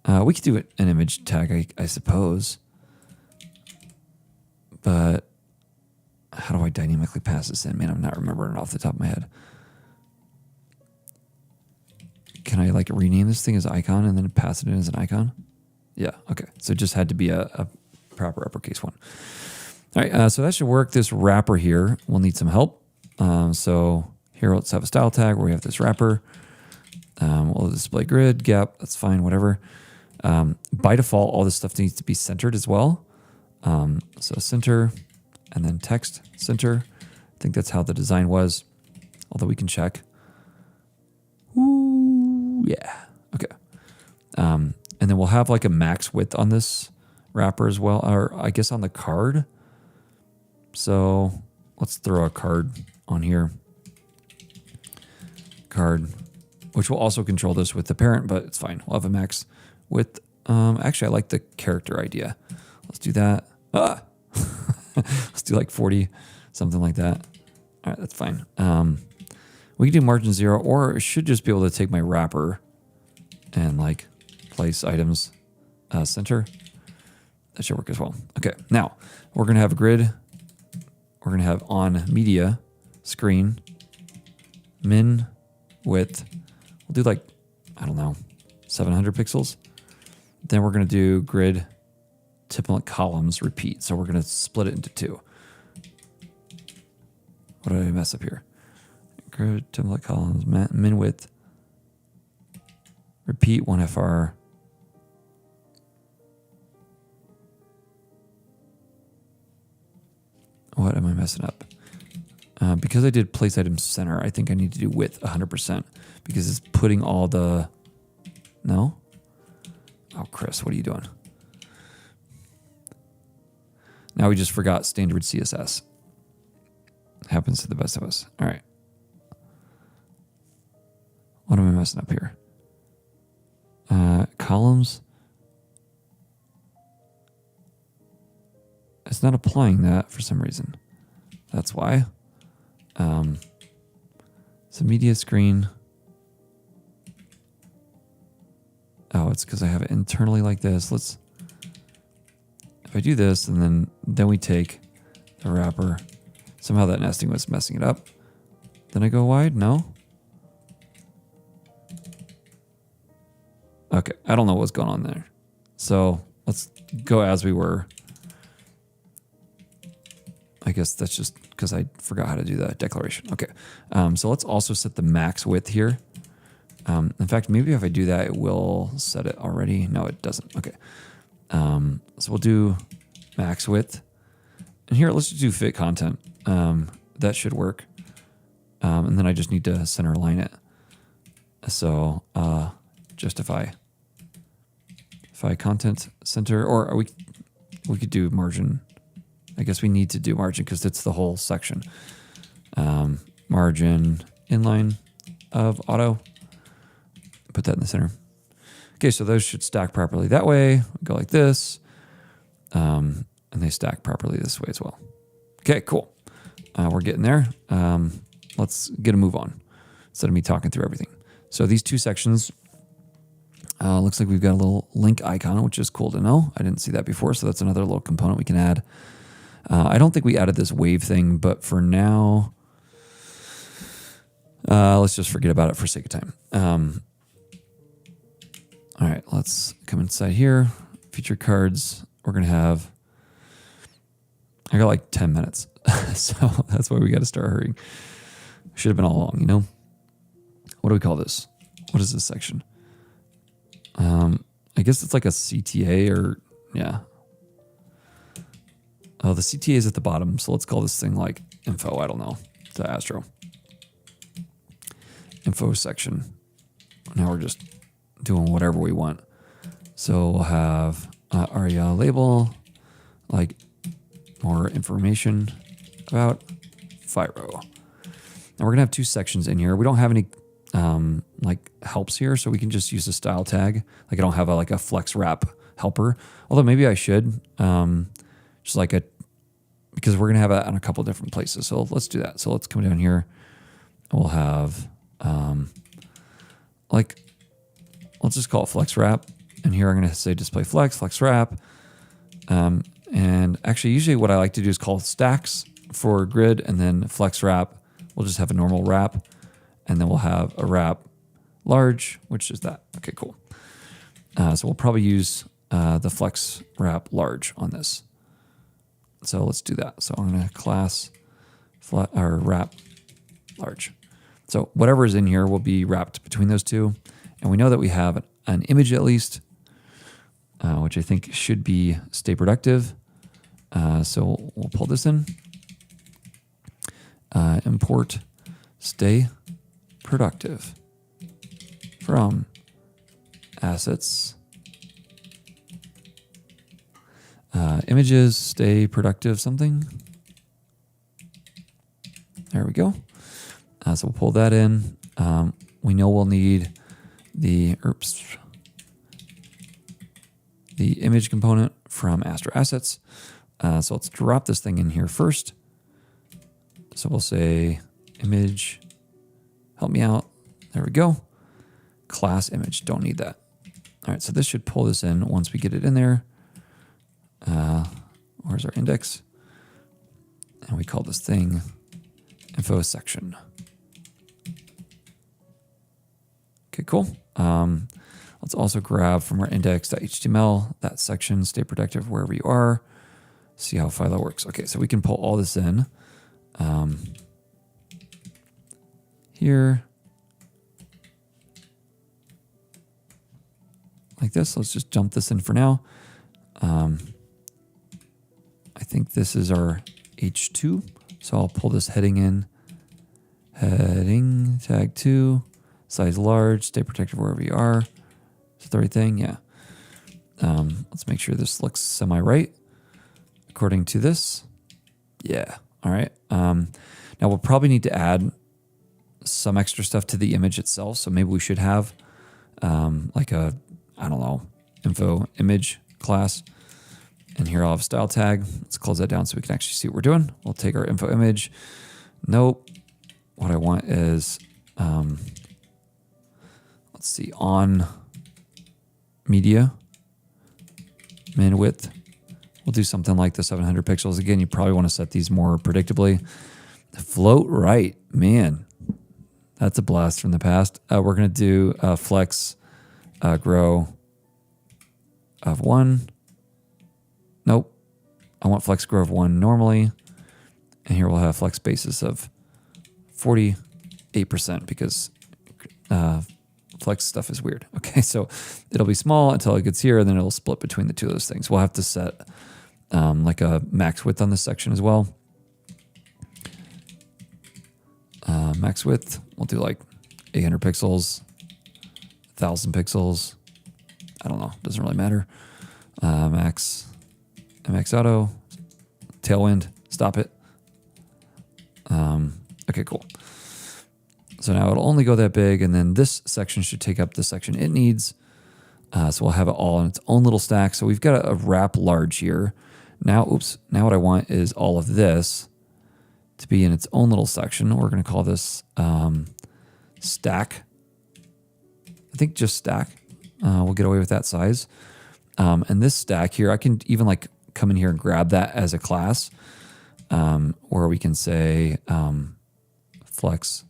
we could do an image tag, I suppose. But how do I dynamically pass this in? Man, I'm not remembering it off the top of my head. Can I like rename this thing as icon and then pass it in as an icon? Yeah, okay. So it just had to be a proper uppercase one. All right, so that should work. This wrapper here will need some help. So here, let's have a style tag where we have this wrapper. We'll display grid, gap, that's fine, whatever. By default, all this stuff needs to be centered as well. So center and then text center. I think that's how the design was, although we can check. Ooh, yeah, okay. And then we'll have like a max width on this wrapper as well, or I guess on the card. So let's throw a card on here. card, which will also control this with the parent, but it's fine. We'll have a max width. Actually, I like the character idea. Let's do that. Let's do like 40, something like that. All right, that's fine. We can do margin 0, or it should just be able to take my wrapper and like place items center. That should work as well. Okay, now we're gonna have a grid. We're gonna have on media screen min width. We'll do like, I don't know, 700 pixels. Then we're gonna do grid template columns repeat. So we're gonna split it into 2. What did I mess up here? Grid template columns, min width, repeat 1FR. What am I messing up? Because I did place item center, I think I need to do width 100% because it's putting all the, no? Oh, Chris, what are you doing? Now we just forgot standard CSS. Happens to the best of us. All right. What am I messing up here? Columns. It's not applying that for some reason. That's why. So media screen. Oh, it's because I have it internally like this. If I do this and then we take the wrapper. Somehow that nesting was messing it up. Then I go wide? No? Okay, I don't know what's going on there. So let's go as we were. I guess that's just because I forgot how to do that declaration. Okay, so let's also set the max width here. In fact, maybe if I do that, it will set it already. No, it doesn't. Okay, so we'll do max width. And here, let's just do fit content. That should work. And then I just need to center align it. So justify content center, or we could do margin. I guess we need to do margin because it's the whole section. Margin inline of auto. Put that in the center. Okay, so those should stack properly that way. We go like this. And they stack properly this way as well. Okay, cool. We're getting there. Let's get a move on instead of me talking through everything. So these 2 sections, looks like we've got a little link icon, which is cool to know. I didn't see that before, so that's another little component we can add. I don't think we added this wave thing, but for now, let's just forget about it for sake of time. All right, let's come inside here. Feature cards. We're going to have, I got like 10 minutes. So that's why we got to start hurrying. Should have been all along, you know? What do we call this? What is this section? I guess it's like a CTA or, yeah. Oh, the CTA is at the bottom. So let's call this thing like info. I don't know. It's the Astro. Info section. Now we're just doing whatever we want. So we'll have ARIA label, like more information about Fyro. Now we're gonna have 2 sections in here. We don't have any like helps here, so we can just use a style tag. Like I don't have like a flex wrap helper, although maybe I should. Just like because we're gonna have it on a couple different places. So let's do that. So let's come down here. We'll have like, let's just call it flex wrap. And here I'm gonna say display flex wrap. And actually usually what I like to do is call stacks for grid, and then flex wrap. We'll just have a normal wrap, and then we'll have a wrap large, which is that. Okay, cool. So we'll probably use the flex wrap large on this. So let's do that. So I'm going to class wrap large. So whatever is in here will be wrapped between those 2. And we know that we have an image at least, which I think should be stay productive. So we'll pull this in. Import stay productive from assets. Images, stay productive something. There we go. So we'll pull that in. We know we'll need the image component from Astro Assets. So let's drop this thing in here first. So we'll say image, help me out. There we go. Class image, don't need that. All right, so this should pull this in once we get it in there. Where's our index? And we call this thing info section. Okay, cool. Let's also grab from our index.html, that section, stay protective wherever you are. See how Philo works. Okay, so we can pull all this in. Here. Like this. Let's just dump this in for now. I think this is our H2. So I'll pull this heading in. Heading tag 2. Size large. Stay protective wherever you are. Is that the right thing? Yeah. Let's make sure this looks semi-right. According to this. Yeah. All right. Now we'll probably need to add some extra stuff to the image itself. So maybe we should have like a, I don't know, info image class. And here I'll have style tag. Let's close that down so we can actually see what we're doing. We'll take our info image. Nope. What I want is, let's see, on media, min width. We'll do something like the 700 pixels. Again, you probably want to set these more predictably. Float right, man. That's a blast from the past. We're going to do flex grow of 1. Nope. I want flex grow of 1 normally. And here we'll have flex basis of 48% because flex stuff is weird. Okay, so it'll be small until it gets here, and then it'll split between the two of those things. We'll have to set like a max width on this section as well. Max width, we'll do like 800 pixels, 1,000 pixels. I don't know, doesn't really matter. Max auto, tailwind, stop it. Okay, cool. So now it'll only go that big, and then this section should take up the section it needs. So we'll have it all in its own little stack. So we've got a wrap large here. Now, now what I want is all of this to be in its own little section. We're going to call this stack. I think just stack. We'll get away with that size. And this stack here, I can even like come in here and grab that as a class, where we can say flex.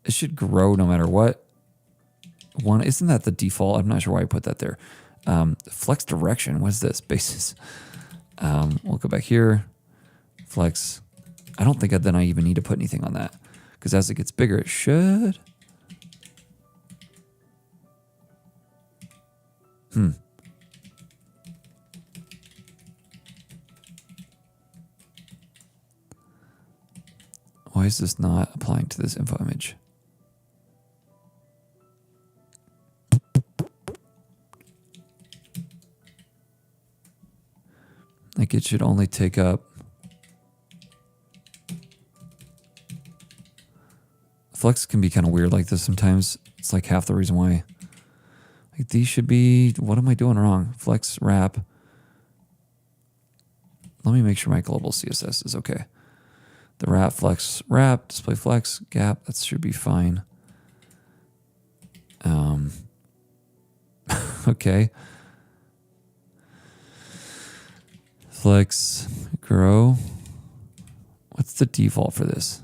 It should grow no matter what. One, isn't that the default? I'm not sure why I put that there. Flex direction, what is this? Basis. We'll go back here. Flex. I don't think then I even need to put anything on that, because as it gets bigger, it should. Why is this not applying to this info image? Like it should only take up flex can be kind of weird like this sometimes. It's like half the reason why. Like these should be, what am I doing wrong? Flex wrap. Let me make sure my global CSS is okay. The wrap, flex, wrap, display flex, gap, that should be fine. Okay. Flex, grow. What's the default for this?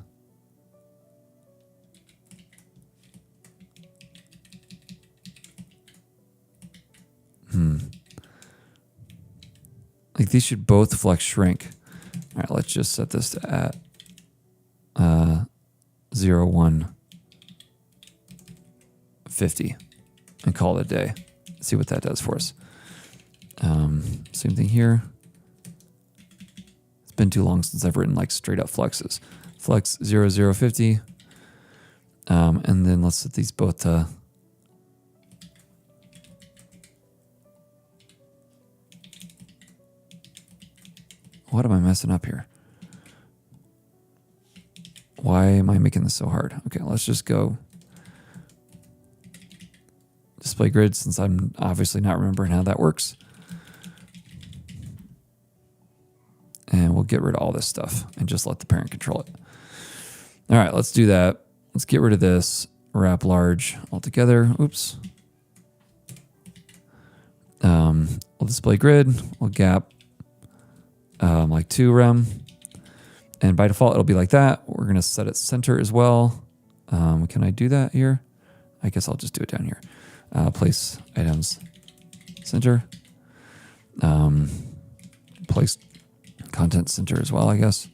Like these should both flex shrink. All right, let's just set this to at 0, 1, 50 and call it a day. See what that does for us. Same thing here. It's been too long since I've written like straight up flexes. Flex 0, 0, 50. And then let's set these both to what am I messing up here? Why am I making this so hard? Okay, let's just go display grid since I'm obviously not remembering how that works. And we'll get rid of all this stuff and just let the parent control it. All right, let's do that. Let's get rid of this wrap large altogether. Oops. We'll display grid. We'll gap like 2 rem. And by default, it'll be like that. We're going to set it center as well. Can I do that here? I guess I'll just do it down here. Place items center. Place content center as well, I guess.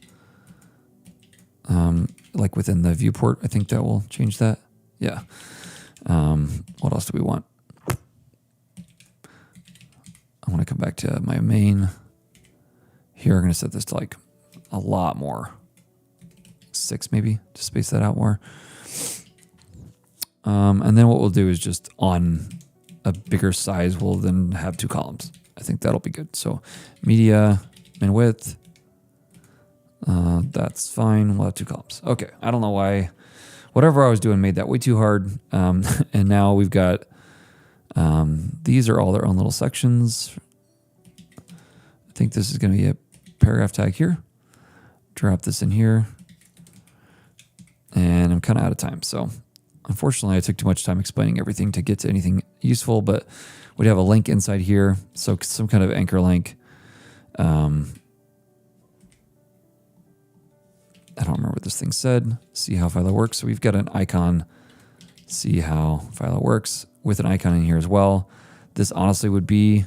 Like within the viewport, I think that will change that. Yeah. What else do we want? I want to come back to my main. Here, I'm going to set this to like a lot more. 6 maybe, to space that out more. And then what we'll do is just on a bigger size, we'll then have 2 columns. I think that'll be good. So media and width. That's fine. We'll have 2 columns. Okay. I don't know why. Whatever I was doing made that way too hard. And now we've got, these are all their own little sections. I think this is going to be a paragraph tag here. Drop this in here. And I'm kind of out of time. So unfortunately, I took too much time explaining everything to get to anything useful, but we have a link inside here. So some kind of anchor link. I don't remember what this thing said. See how Philo works. So we've got an icon. See how Philo works with an icon in here as well. This honestly would be,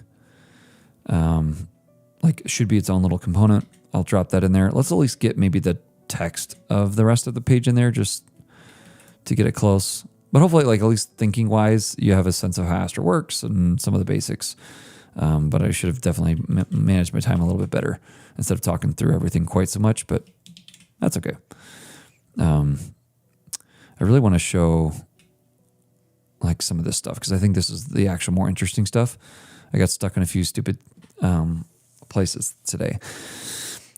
should be its own little component. I'll drop that in there. Let's at least get maybe the text of the rest of the page in there just to get it close. But hopefully, like at least thinking wise, you have a sense of how Astro works and some of the basics. But I should have definitely managed my time a little bit better instead of talking through everything quite so much, but that's okay. I really want to show like some of this stuff because I think this is the actual more interesting stuff. I got stuck in a few stupid places today.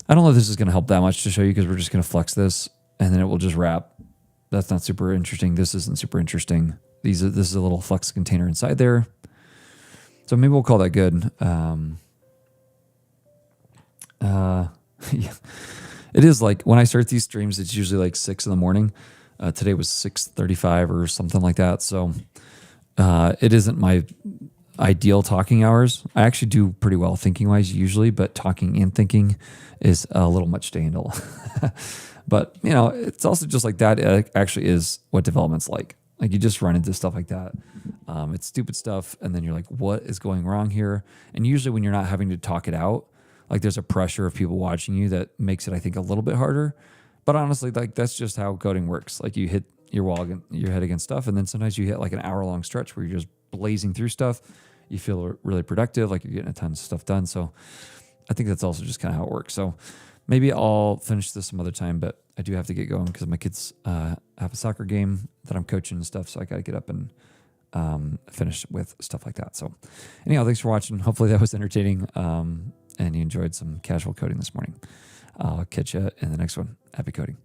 I don't know if this is going to help that much to show you because we're just going to flex this and then it will just wrap. That's not super interesting. This isn't super interesting. This is a little flex container inside there. So maybe we'll call that good. Yeah. It is like when I start these streams, it's usually like 6 in the morning. Today was 6:35 or something like that. So it isn't my ideal talking hours. I actually do pretty well thinking wise usually, but talking and thinking is a little much to handle. But you know, it's also just like that. It actually is what development's like. Like you just run into stuff like that. It's stupid stuff, and then you're like, "What is going wrong here?" And usually, when you're not having to talk it out, like there's a pressure of people watching you that makes it, I think, a little bit harder. But honestly, like that's just how coding works. Like you hit your wall, your head against stuff, and then sometimes you hit like an hour-long stretch where you're just blazing through stuff. You feel really productive, like you're getting a ton of stuff done. So I think that's also just kind of how it works. So maybe I'll finish this some other time, but I do have to get going because my kids have a soccer game that I'm coaching and stuff. So I got to get up and finish with stuff like that. So anyhow, thanks for watching. Hopefully that was entertaining and you enjoyed some casual coding this morning. I'll catch you in the next one. Happy coding.